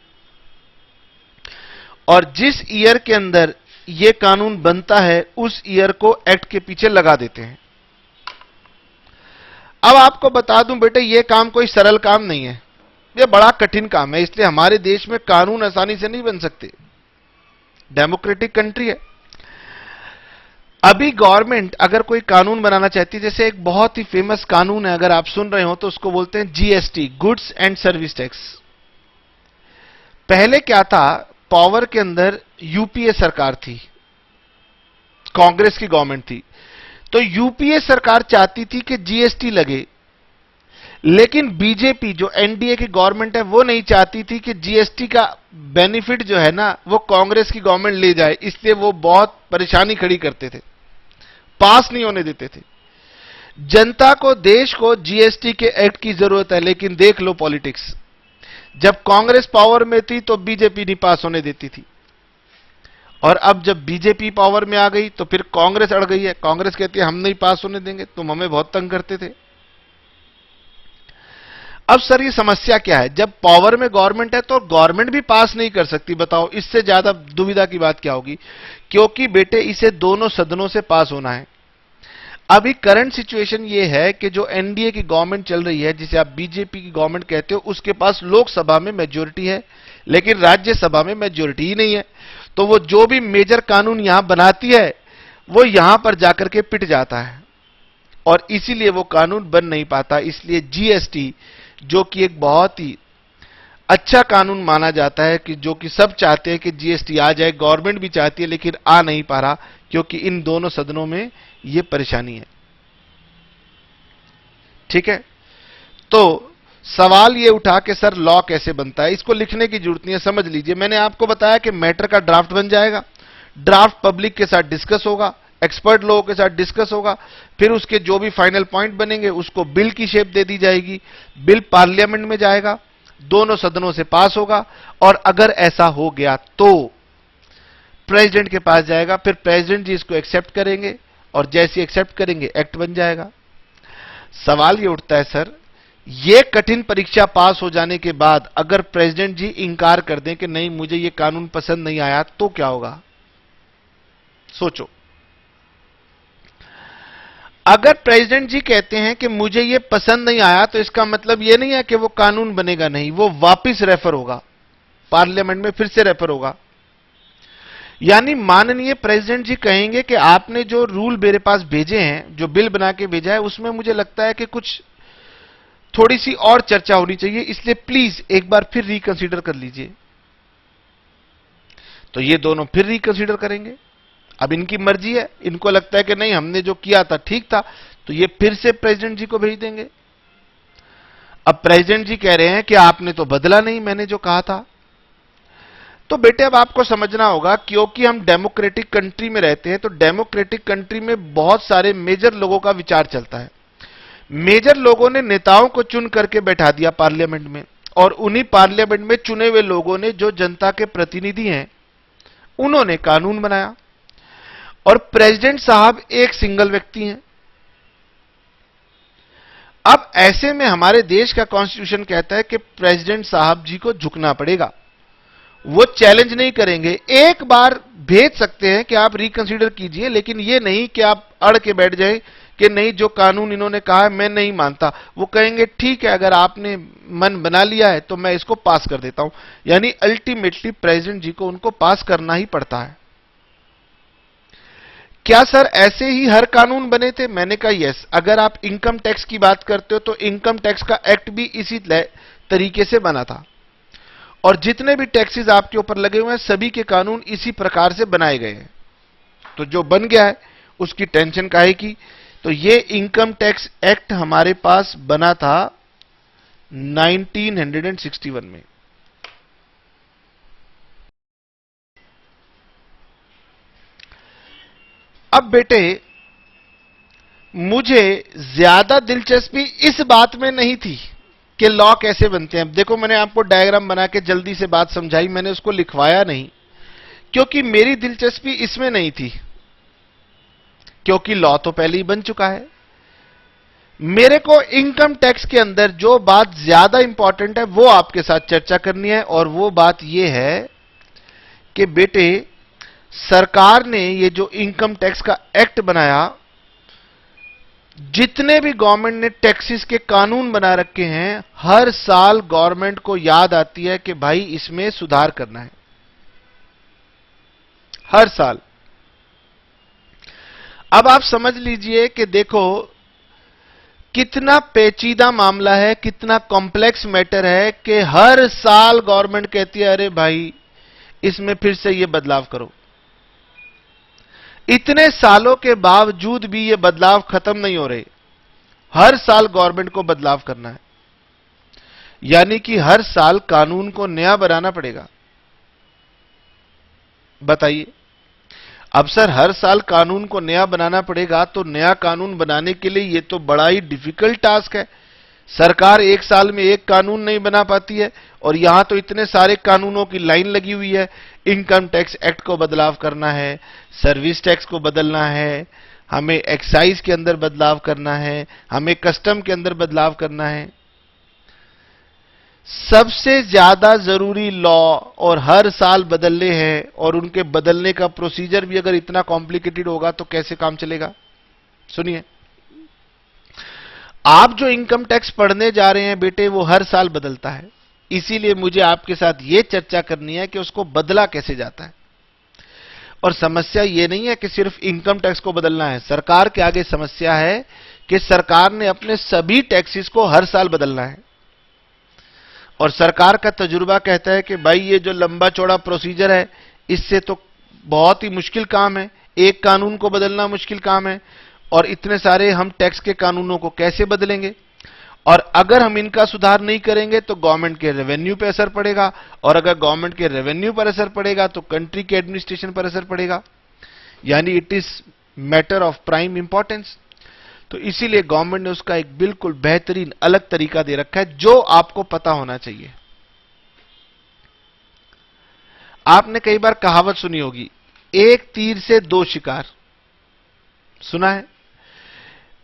और जिस ईयर के अंदर ये कानून बनता है उस ईयर को एक्ट के पीछे लगा देते हैं। अब आपको बता दूं बेटे, ये काम कोई सरल काम नहीं है, ये बड़ा कठिन काम है, इसलिए हमारे देश में कानून आसानी से नहीं बन सकते। डेमोक्रेटिक कंट्री है। अभी गवर्नमेंट अगर कोई कानून बनाना चाहती है, जैसे एक बहुत ही फेमस कानून है, अगर आप सुन रहे हो तो उसको बोलते हैं GST, goods and service tax. पहले क्या था, पावर के अंदर यूपीए सरकार थी, कांग्रेस की गवर्नमेंट थी, तो यूपीए सरकार चाहती थी कि जीएसटी लगे, लेकिन बीजेपी जो एनडीए की गवर्नमेंट है वो नहीं चाहती थी कि जीएसटी का बेनिफिट जो है ना वो कांग्रेस की गवर्नमेंट ले जाए, इसलिए वो बहुत परेशानी खड़ी करते थे, पास नहीं होने देते थे। जनता को, देश को जीएसटी के एक्ट की जरूरत है, लेकिन देख लो पॉलिटिक्स, जब कांग्रेस पावर में थी तो बीजेपी नहीं पास होने देती थी, और अब जब बीजेपी पावर में आ गई तो फिर कांग्रेस अड़ गई है। कांग्रेस कहती है हम नहीं पास होने देंगे, तुम हमें बहुत तंग करते थे। अब सर ये समस्या क्या है, जब पावर में गवर्नमेंट है तो गवर्नमेंट भी पास नहीं कर सकती, बताओ इससे ज्यादा दुविधा की बात क्या होगी। क्योंकि बेटे इसे दोनों सदनों से पास होना है। अभी करंट सिचुएशन ये है कि जो एनडीए की गवर्नमेंट चल रही है, जिसे आप बीजेपी की गवर्नमेंट कहते हो, उसके पास लोकसभा में मेजोरिटी है लेकिन राज्यसभा में मेजोरिटी ही नहीं है, तो वो जो भी मेजर कानून यहां बनाती है वो यहां पर जाकर के पिट जाता है, और इसीलिए वो कानून बन नहीं पाता। इसलिए जीएसटी जो कि एक बहुत ही अच्छा कानून माना जाता है, कि जो कि सब चाहते हैं कि जीएसटी आ जाए, गवर्नमेंट भी चाहती है लेकिन आ नहीं पा रहा क्योंकि इन दोनों सदनों में यह परेशानी है। ठीक है, तो सवाल ये उठा कि सर लॉ कैसे बनता है, इसको लिखने की जरूरत नहीं है, समझ लीजिए। मैंने आपको बताया कि मैटर का ड्राफ्ट बन जाएगा, ड्राफ्ट पब्लिक के साथ डिस्कस होगा, एक्सपर्ट लोगों के साथ डिस्कस होगा, फिर उसके जो भी फाइनल पॉइंट बनेंगे उसको बिल की शेप दे दी जाएगी, बिल पार्लियामेंट में जाएगा, दोनों सदनों से पास होगा, और अगर ऐसा हो गया तो प्रेसिडेंट के पास जाएगा, फिर प्रेसिडेंट जी इसको एक्सेप्ट करेंगे, और जैसे एक्सेप्ट करेंगे एक्ट बन जाएगा। सवाल ये उठता है सर, ये कठिन परीक्षा पास हो जाने के बाद अगर प्रेसिडेंट जी इंकार कर दें कि नहीं मुझे ये कानून पसंद नहीं आया, तो क्या होगा? सोचो, अगर प्रेसिडेंट जी कहते हैं कि मुझे ये पसंद नहीं आया, तो इसका मतलब ये नहीं है कि वो कानून बनेगा नहीं, वो वापस रेफर होगा, पार्लियामेंट में फिर से रेफर होगा। यानी माननीय प्रेसिडेंट जी कहेंगे कि आपने जो रूल मेरे पास भेजे हैं, जो बिल बना के भेजा है, उसमें मुझे लगता है कि कुछ थोड़ी सी और चर्चा होनी चाहिए, इसलिए प्लीज एक बार फिर रिकंसीडर कर लीजिए। तो ये दोनों फिर रिकंसीडर करेंगे। अब इनकी मर्जी है, इनको लगता है कि नहीं हमने जो किया था ठीक था, तो ये फिर से प्रेसिडेंट जी को भेज देंगे। अब प्रेसिडेंट जी कह रहे हैं कि आपने तो बदला नहीं मैंने जो कहा था। तो बेटे अब आपको समझना होगा, क्योंकि हम डेमोक्रेटिक कंट्री में रहते हैं, तो डेमोक्रेटिक कंट्री में बहुत सारे मेजर लोगों का विचार चलता है। मेजर लोगों ने नेताओं को चुन करके बैठा दिया पार्लियामेंट में, और उन्हीं पार्लियामेंट में चुने हुए लोगों ने, जो जनता के प्रतिनिधि हैं, उन्होंने कानून बनाया। और प्रेसिडेंट साहब एक सिंगल व्यक्ति हैं। अब ऐसे में हमारे देश का कॉन्स्टिट्यूशन कहता है कि प्रेसिडेंट साहब जी को झुकना पड़ेगा, वो चैलेंज नहीं करेंगे। एक बार भेज सकते हैं कि आप रिकंसीडर कीजिए, लेकिन ये नहीं कि आप अड़ के बैठ जाए कि नहीं जो कानून इन्होंने कहा है मैं नहीं मानता। वो कहेंगे ठीक है, अगर आपने मन बना लिया है तो मैं इसको पास कर देता हूं। यानी अल्टीमेटली प्रेसिडेंट जी को उनको पास करना ही पड़ता है। क्या सर ऐसे ही हर कानून बने थे? मैंने कहा यस। अगर आप इनकम टैक्स की बात करते हो तो इनकम टैक्स का एक्ट भी इसी तरीके से बना था, और जितने भी टैक्सेस आपके ऊपर लगे हुए हैं सभी के कानून इसी प्रकार से बनाए गए हैं। तो जो बन गया है उसकी टेंशन काहे की? तो ये इनकम टैक्स एक्ट हमारे पास बना था 1961 में। अब बेटे मुझे ज्यादा दिलचस्पी इस बात में नहीं थी कि लॉ कैसे बनते हैं। देखो मैंने आपको डायग्राम बना के जल्दी से बात समझाई, मैंने उसको लिखवाया नहीं, क्योंकि मेरी दिलचस्पी इसमें नहीं थी, क्योंकि लॉ तो पहले ही बन चुका है। मेरे को इनकम टैक्स के अंदर जो बात ज्यादा इंपॉर्टेंट है वो आपके साथ चर्चा करनी है, और वो बात ये है कि बेटे सरकार ने ये जो इनकम टैक्स का एक्ट बनाया, जितने भी गवर्नमेंट ने टैक्सेस के कानून बना रखे हैं, हर साल गवर्नमेंट को याद आती है कि भाई इसमें सुधार करना है, हर साल। अब आप समझ लीजिए कि देखो कितना पेचीदा मामला है, कितना कॉम्प्लेक्स मैटर है कि हर साल गवर्नमेंट कहती है अरे भाई इसमें फिर से ये बदलाव करो। इतने सालों के बावजूद भी ये बदलाव खत्म नहीं हो रहे, हर साल गवर्नमेंट को बदलाव करना है, यानी कि हर साल कानून को नया बनाना पड़ेगा। बताइए, अब सर हर साल कानून को नया बनाना पड़ेगा, तो नया कानून बनाने के लिए ये तो बड़ा ही डिफिकल्ट टास्क है। सरकार एक साल में एक कानून नहीं बना पाती है, और यहां तो इतने सारे कानूनों की लाइन लगी हुई है। इनकम टैक्स एक्ट को बदलाव करना है, सर्विस टैक्स को बदलना है, हमें एक्साइज के अंदर बदलाव करना है, हमें कस्टम के अंदर बदलाव करना है। सबसे ज्यादा जरूरी लॉ और हर साल बदलने हैं, और उनके बदलने का प्रोसीजर भी अगर इतना कॉम्प्लिकेटेड होगा तो कैसे काम चलेगा? सुनिए, आप जो इनकम टैक्स पढ़ने जा रहे हैं बेटे वो हर साल बदलता है, इसीलिए मुझे आपके साथ यह चर्चा करनी है कि उसको बदला कैसे जाता है। और समस्या यह नहीं है कि सिर्फ इनकम टैक्स को बदलना है, सरकार के आगे समस्या है कि सरकार ने अपने सभी टैक्सेस को हर साल बदलना है। और सरकार का तजुर्बा कहता है कि भाई ये जो लंबा चौड़ा प्रोसीजर है इससे तो बहुत ही मुश्किल काम है, एक कानून को बदलना मुश्किल काम है, और इतने सारे हम टैक्स के कानूनों को कैसे बदलेंगे? और अगर हम इनका सुधार नहीं करेंगे तो गवर्नमेंट के रेवेन्यू पर असर पड़ेगा, और अगर गवर्नमेंट के रेवेन्यू पर असर पड़ेगा तो कंट्री के एडमिनिस्ट्रेशन पर असर पड़ेगा, यानी it is matter of prime importance. तो इसीलिए गवर्नमेंट ने उसका एक बिल्कुल बेहतरीन अलग तरीका दे रखा है जो आपको पता होना चाहिए। आपने कई बार कहावत सुनी होगी, एक तीर से दो शिकार, सुना है?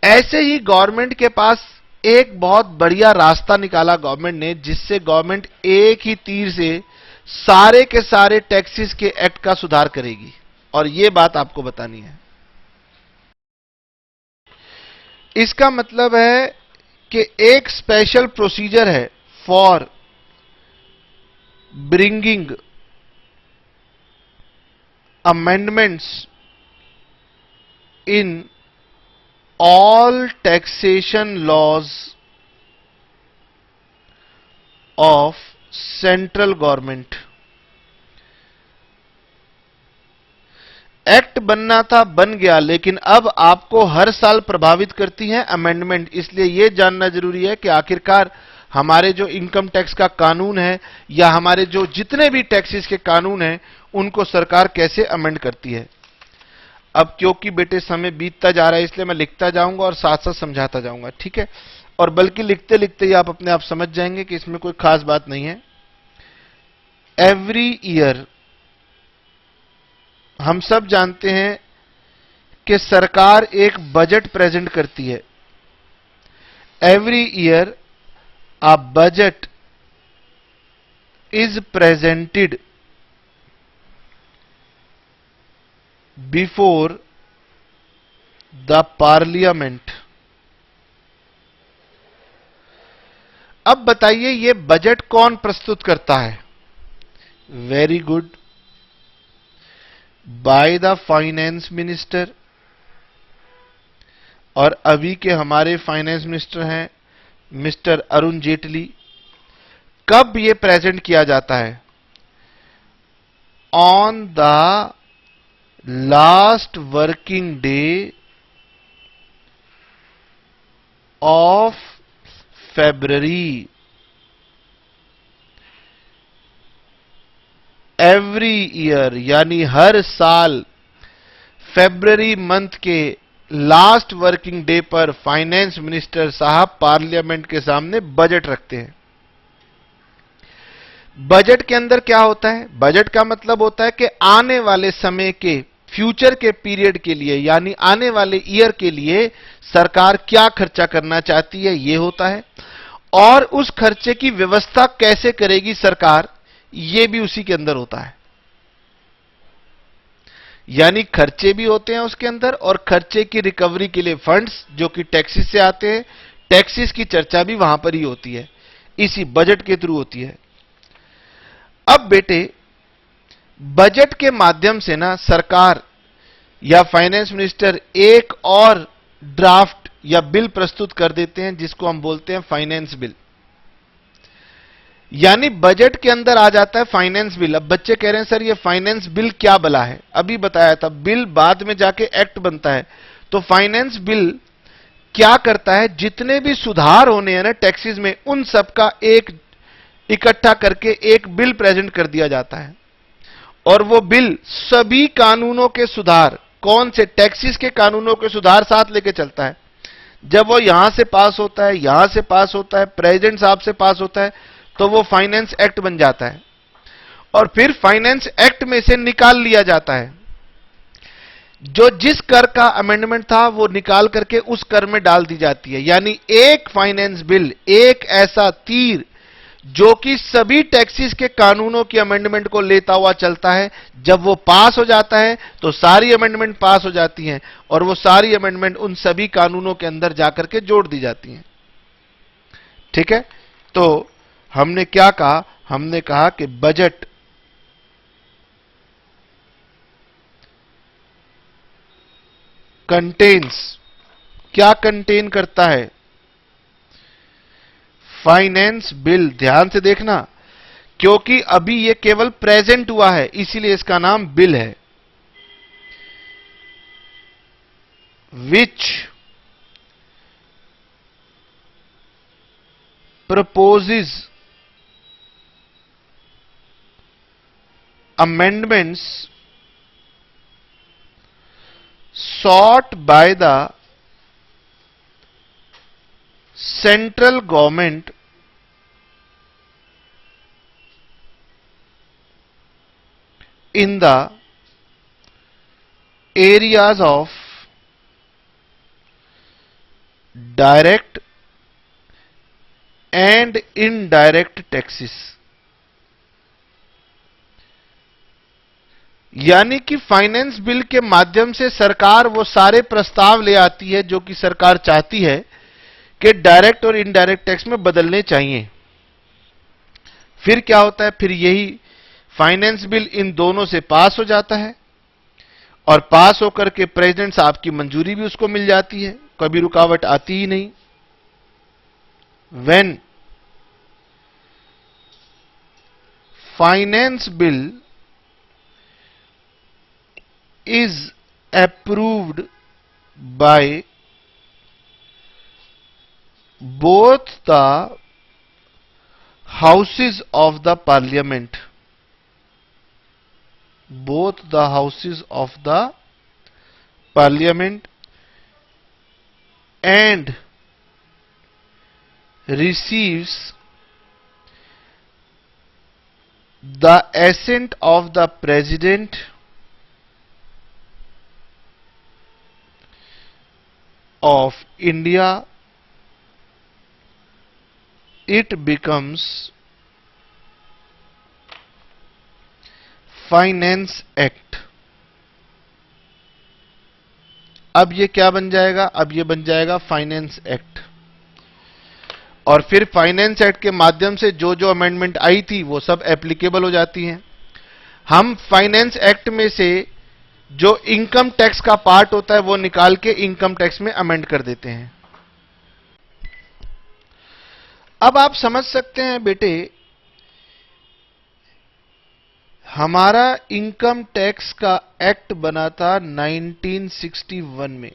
ऐसे ही गवर्नमेंट के पास एक बहुत बढ़िया रास्ता निकाला गवर्नमेंट ने, जिससे गवर्नमेंट एक ही तीर से सारे के सारे टैक्सेस के एक्ट का सुधार करेगी, और यह बात आपको बतानी है। इसका मतलब है कि एक स्पेशल प्रोसीजर है for bringing amendments in all taxation laws of central government. Act बनना था, बन गया, लेकिन अब आपको हर साल प्रभावित करती है अमेंडमेंट। इसलिए यह जानना जरूरी है कि आखिरकार हमारे जो इनकम टैक्स का कानून है, या हमारे जो जितने भी टैक्सेस के कानून हैं, उनको सरकार कैसे अमेंड करती है। अब क्योंकि बेटे समय बीतता जा रहा है इसलिए मैं लिखता जाऊंगा और साथ साथ समझाता जाऊंगा, ठीक है? और बल्कि लिखते लिखते ही आप अपने आप समझ जाएंगे कि इसमें कोई खास बात नहीं है। एवरी ईयर हम सब जानते हैं कि सरकार एक बजट प्रेजेंट करती है। Every year a budget is presented before the parliament. अब बताइए ये बजट कौन प्रस्तुत करता है? Very good, by the finance minister. और अभी के हमारे फाइनेंस मिनिस्टर हैं मिस्टर अरुण जेटली। कब ये प्रेजेंट किया जाता है? On the last working day of February every year, यानी हर साल फरवरी मंथ के लास्ट वर्किंग डे पर फाइनेंस मिनिस्टर साहब पार्लियामेंट के सामने बजट रखते हैं। बजट के अंदर क्या होता है? बजट का मतलब होता है कि आने वाले समय के, फ्यूचर के पीरियड के लिए, यानी आने वाले ईयर के लिए सरकार क्या खर्चा करना चाहती है, यह होता है। और उस खर्चे की व्यवस्था कैसे करेगी सरकार, यह भी उसी के अंदर होता है। यानी खर्चे भी होते हैं उसके अंदर, और खर्चे की रिकवरी के लिए फंड्स जो कि टैक्सेस से आते हैं, टैक्सेस की चर्चा भी वहां पर ही होती है, इसी बजट के थ्रू होती है। अब बेटे, बजट के माध्यम से ना सरकार या फाइनेंस मिनिस्टर एक और ड्राफ्ट या बिल प्रस्तुत कर देते हैं, जिसको हम बोलते हैं फाइनेंस बिल। यानी बजट के अंदर आ जाता है फाइनेंस बिल। अब बच्चे कह रहे हैं सर ये फाइनेंस बिल क्या बला है? अभी बताया था, बिल बाद में जाके एक्ट बनता है। तो फाइनेंस बिल क्या करता है? जितने भी सुधार होने हैं ना टैक्सेस में, उन सबका एक इकट्ठा करके एक बिल प्रेजेंट कर दिया जाता है। और वो बिल सभी कानूनों के सुधार, कौन से? टैक्सेस के कानूनों के सुधार साथ लेके चलता है। जब वो यहां से पास होता है, यहां से पास होता है, प्रेसिडेंट साहब से पास होता है, तो वो फाइनेंस एक्ट बन जाता है। और फिर फाइनेंस एक्ट में से निकाल लिया जाता है, जो जिस कर का अमेंडमेंट था वो निकाल करके उस कर में डाल दी जाती है। यानी एक फाइनेंस बिल एक ऐसा तीर जो कि सभी टैक्सेस के कानूनों की अमेंडमेंट को लेता हुआ चलता है। जब वो पास हो जाता है तो सारी अमेंडमेंट पास हो जाती हैं, और वो सारी अमेंडमेंट उन सभी कानूनों के अंदर जाकर के जोड़ दी जाती हैं। ठीक है? तो हमने क्या कहा? हमने कहा कि बजट कंटेन्स, क्या कंटेन करता है? Finance bill. ध्यान से देखना, क्योंकि अभी ये केवल प्रेजेंट हुआ है, इसीलिए इसका नाम बिल है। विच proposes amendments sought by the central government in the areas of direct and indirect taxes। यानी कि फाइनेंस बिल के माध्यम से सरकार वो सारे प्रस्ताव ले आती है जो कि सरकार चाहती है कि डायरेक्ट और इनडायरेक्ट टैक्स में बदलने चाहिए। फिर क्या होता है? फिर यही फाइनेंस बिल इन दोनों से पास हो जाता है, और पास होकर के प्रेसिडेंट साहब की मंजूरी भी उसको मिल जाती है, कभी रुकावट आती ही नहीं। When finance bill is approved by both the houses of the parliament, both the houses of the parliament, and receives the assent of the President of India, it becomes Finance Act। अब ये क्या बन जाएगा? अब ये बन जाएगा finance act. और फिर फाइनेंस एक्ट के माध्यम से जो जो अमेंडमेंट आई थी वो सब एप्लीकेबल हो जाती हैं। हम फाइनेंस एक्ट में से जो इनकम टैक्स का पार्ट होता है वो निकाल के इनकम टैक्स में अमेंड कर देते हैं। अब आप समझ सकते हैं बेटे, हमारा इनकम टैक्स का एक्ट बना था 1961 में,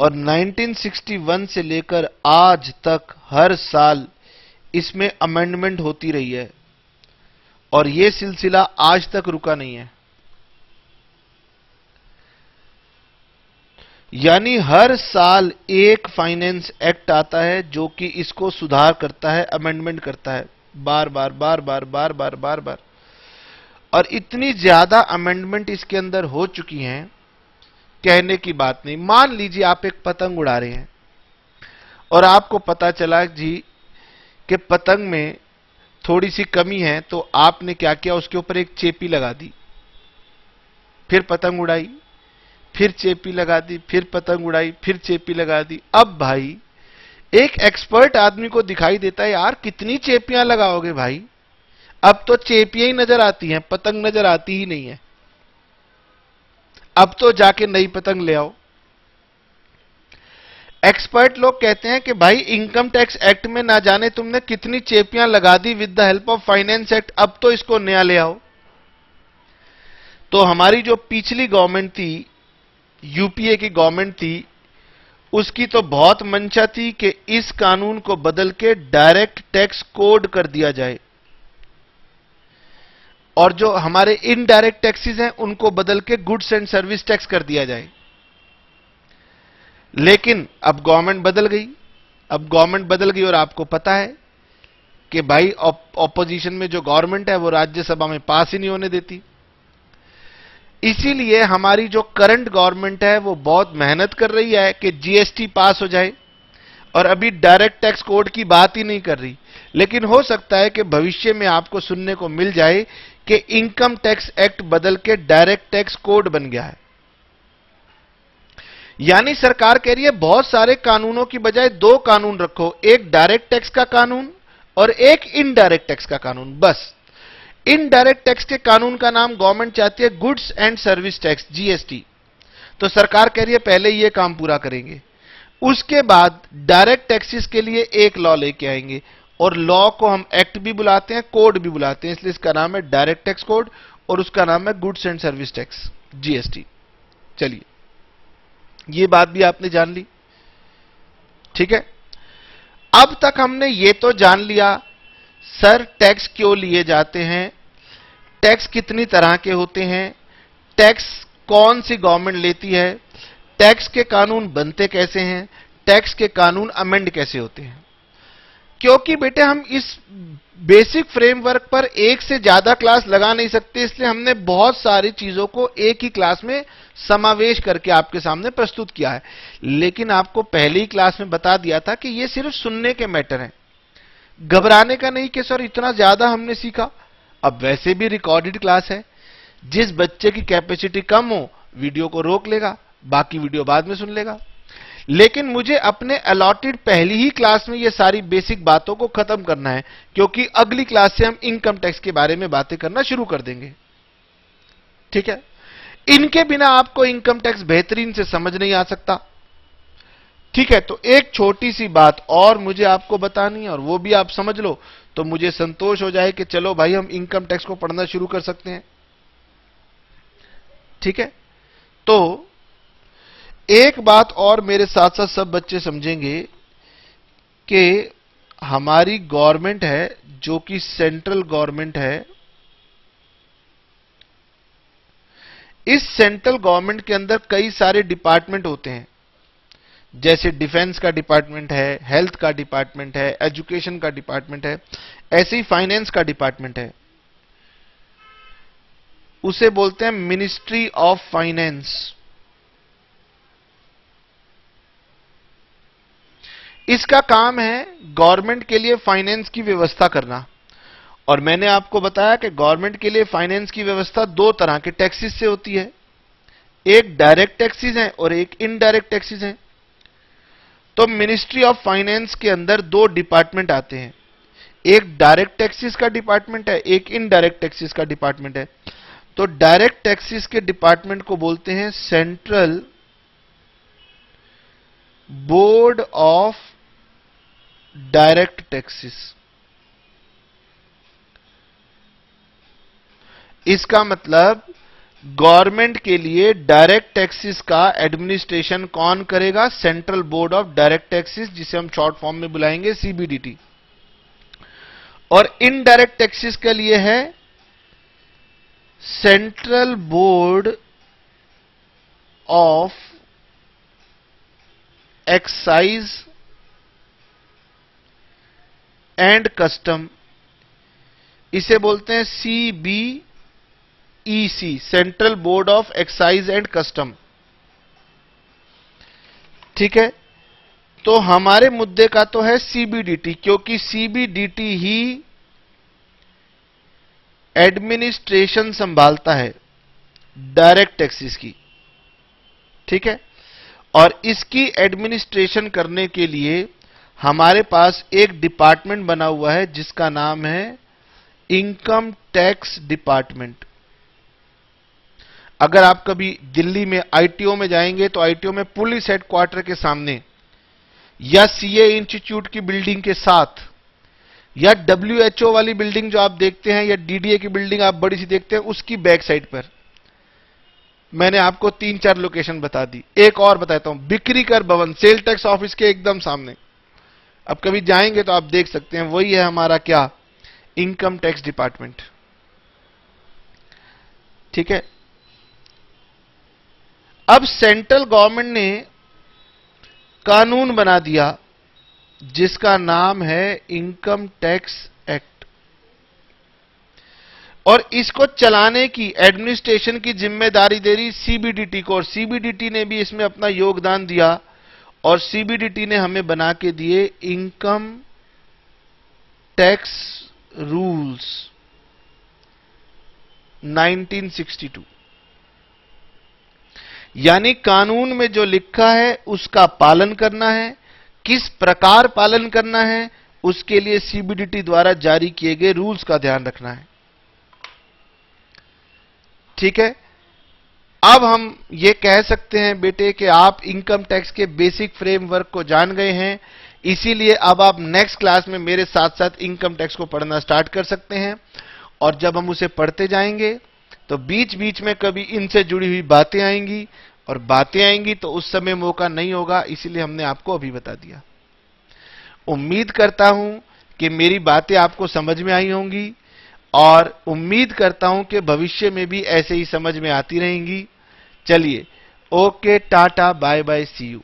और 1961 से लेकर आज तक हर साल इसमें अमेंडमेंट होती रही है, और यह सिलसिला आज तक रुका नहीं है। यानी हर साल एक फाइनेंस एक्ट आता है जो कि इसको सुधार करता है, अमेंडमेंट करता है, बार बार बार बार बार बार बार बार। और इतनी ज्यादा अमेंडमेंट इसके अंदर हो चुकी हैं, कहने की बात नहीं। मान लीजिए आप एक पतंग उड़ा रहे हैं और आपको पता चला जी कि पतंग में थोड़ी सी कमी है, तो आपने क्या किया, उसके ऊपर एक चेपी लगा दी, फिर पतंग उड़ाई, फिर चेपी लगा दी, फिर पतंग उड़ाई, फिर चेपी लगा दी। अब भाई एक एक्सपर्ट आदमी को दिखाई देता है, यार कितनी चेपियां लगाओगे भाई, अब तो चेपियां ही नजर आती हैं, पतंग नजर आती ही नहीं है, अब तो जाके नई पतंग ले आओ। एक्सपर्ट लोग कहते हैं कि भाई इनकम टैक्स एक्ट में ना जाने तुमने कितनी चेपियां लगा दी with the help of finance act, अब तो इसको नया ले आओ। तो हमारी जो पिछली गवर्नमेंट थी, यूपीए की गवर्नमेंट थी, उसकी तो बहुत मंशा थी कि इस कानून को बदल के डायरेक्ट टैक्स कोड कर दिया जाए, और जो हमारे इनडायरेक्ट टैक्सेस हैं उनको बदल के गुड्स एंड सर्विस टैक्स कर दिया जाए। लेकिन अब गवर्नमेंट बदल गई, और आपको पता है कि भाई ऑपोजिशन में जो गवर्नमेंट है वो राज्यसभा में पास ही नहीं होने देती। इसीलिए हमारी जो करंट गवर्नमेंट है वो बहुत मेहनत कर रही है कि जीएसटी पास हो जाए, और अभी डायरेक्ट टैक्स कोड की बात ही नहीं कर रही। लेकिन हो सकता है कि भविष्य में आपको सुनने को मिल जाए कि इनकम टैक्स एक्ट बदल के डायरेक्ट टैक्स कोड बन गया है। यानी सरकार कह रही है बहुत सारे कानूनों की बजाय दो कानून रखो, एक डायरेक्ट टैक्स का कानून और एक इनडायरेक्ट टैक्स का कानून। बस इनडायरेक्ट टैक्स के कानून का नाम गवर्नमेंट चाहती है goods and service tax, GST. तो सरकार कह रही है पहले ये काम पूरा करेंगे, उसके बाद डायरेक्ट टैक्सेस के लिए एक लॉ लेके आएंगे, और लॉ को हम एक्ट भी बुलाते हैं, कोड भी बुलाते हैं, इसलिए इसका नाम है डायरेक्ट टैक्स कोड और उसका नाम है goods and service tax, GST. चलिए, ये बात भी आपने जान ली, ठीक है। अब तक हमने ये तो जान लिया सर टैक्स क्यों लिए जाते हैं, टैक्स कितनी तरह के होते हैं, टैक्स कौन सी गवर्नमेंट लेती है, टैक्स के कानून बनते कैसे हैं, टैक्स के कानून अमेंड कैसे होते हैं। क्योंकि बेटे हम इस बेसिक फ्रेमवर्क पर एक से ज्यादा क्लास लगा नहीं सकते, इसलिए हमने बहुत सारी चीजों को एक ही क्लास में समावेश करके आपके सामने प्रस्तुत किया है। लेकिन आपको पहली ही क्लास में बता दिया था कि ये सिर्फ सुनने के मैटर हैं, घबराने का नहीं कि सर इतना ज्यादा हमने सीखा। अब वैसे भी रिकॉर्डेड क्लास है, जिस बच्चे की कैपेसिटी कम हो वीडियो को रोक लेगा, बाकी वीडियो बाद में सुन लेगा। लेकिन मुझे अपने अलॉटेड पहली ही क्लास में ये सारी बेसिक बातों को खत्म करना है, क्योंकि अगली क्लास से हम इनकम टैक्स के बारे में बातें करना शुरू कर देंगे, ठीक है। इनके बिना आपको इनकम टैक्स बेहतरीन से समझ नहीं आ सकता, ठीक है। तो एक छोटी सी बात और मुझे आपको बतानी है, और वो भी आप समझ लो तो मुझे संतोष हो जाए कि चलो भाई हम इनकम टैक्स को पढ़ना शुरू कर सकते हैं, ठीक है। तो एक बात और मेरे साथ साथ सब बच्चे समझेंगे कि हमारी गवर्नमेंट है जो कि सेंट्रल गवर्नमेंट है, इस सेंट्रल गवर्नमेंट के अंदर कई सारे डिपार्टमेंट होते हैं, जैसे डिफेंस का डिपार्टमेंट है, हेल्थ का डिपार्टमेंट है, एजुकेशन का डिपार्टमेंट है, ऐसे ही फाइनेंस का डिपार्टमेंट है, उसे बोलते हैं मिनिस्ट्री ऑफ फाइनेंस। इसका काम है गवर्नमेंट के लिए फाइनेंस की व्यवस्था करना, और मैंने आपको बताया कि गवर्नमेंट के लिए फाइनेंस की व्यवस्था दो तरह के टैक्सेस से होती है, एक डायरेक्ट टैक्सेस हैं और एक इनडायरेक्ट टैक्सेस हैं। तो मिनिस्ट्री ऑफ फाइनेंस के अंदर दो डिपार्टमेंट आते हैं, एक डायरेक्ट टैक्सेस का डिपार्टमेंट है, एक इनडायरेक्ट टैक्सेस का डिपार्टमेंट है। तो डायरेक्ट टैक्सेस के डिपार्टमेंट को बोलते हैं central board of direct taxes. इसका मतलब गवर्नमेंट के लिए डायरेक्ट टैक्सेस का एडमिनिस्ट्रेशन कौन करेगा? Central board of direct taxes, जिसे हम शॉर्ट फॉर्म में बुलाएंगे सीबीडीटी। और इनडायरेक्ट टैक्सेस के लिए है central board of excise and custom, इसे बोलते हैं CBEC, central board of excise and custom. ठीक है, तो हमारे मुद्दे का तो है सीबीडीटी, क्योंकि सीबीडीटी ही एडमिनिस्ट्रेशन संभालता है डायरेक्ट टैक्सेस की। ठीक है, और इसकी एडमिनिस्ट्रेशन करने के लिए हमारे पास एक डिपार्टमेंट बना हुआ है जिसका नाम है इनकम टैक्स डिपार्टमेंट। अगर आप कभी दिल्ली में आईटीओ में जाएंगे तो आईटीओ में पुलिस हेडक्वार्टर के सामने या सीए इंस्टीट्यूट की बिल्डिंग के साथ या डब्ल्यूएचओ वाली बिल्डिंग जो आप देखते हैं या डीडीए की बिल्डिंग आप बड़ी सी देखते हैं, उसकी बैक साइड पर मैंने आपको 3-4 लोकेशन बता दी। एक और बताता हूं, बिक्रीकर भवन, सेल टैक्स ऑफिस के एकदम सामने। अब कभी जाएंगे तो आप देख सकते हैं, वही है हमारा क्या, इनकम टैक्स डिपार्टमेंट। ठीक है, अब सेंट्रल गवर्नमेंट ने कानून बना दिया जिसका नाम है इनकम टैक्स एक्ट, और इसको चलाने की, एडमिनिस्ट्रेशन की जिम्मेदारी दे रही सीबीडीटी को, और सीबीडीटी ने भी इसमें अपना योगदान दिया, और सीबीडीटी ने हमें बना के दिए इनकम टैक्स रूल्स 1962। यानी कानून में जो लिखा है उसका पालन करना है, किस प्रकार पालन करना है उसके लिए सीबीडीटी द्वारा जारी किए गए रूल्स का ध्यान रखना है। ठीक है, अब हम ये कह सकते हैं बेटे कि आप इनकम टैक्स के बेसिक फ्रेमवर्क को जान गए हैं, इसीलिए अब आप नेक्स्ट क्लास में मेरे साथ साथ इनकम टैक्स को पढ़ना स्टार्ट कर सकते हैं। और जब हम उसे पढ़ते जाएंगे तो बीच बीच में कभी इनसे जुड़ी हुई बातें आएंगी, और बातें आएंगी तो उस समय मौका नहीं होगा, इसीलिए हमने आपको अभी बता दिया। उम्मीद करता हूं कि मेरी बातें आपको समझ में आई होंगी, और उम्मीद करता हूं कि भविष्य में भी ऐसे ही समझ में आती रहेंगी। चलिए, okay, tata, bye bye, see you.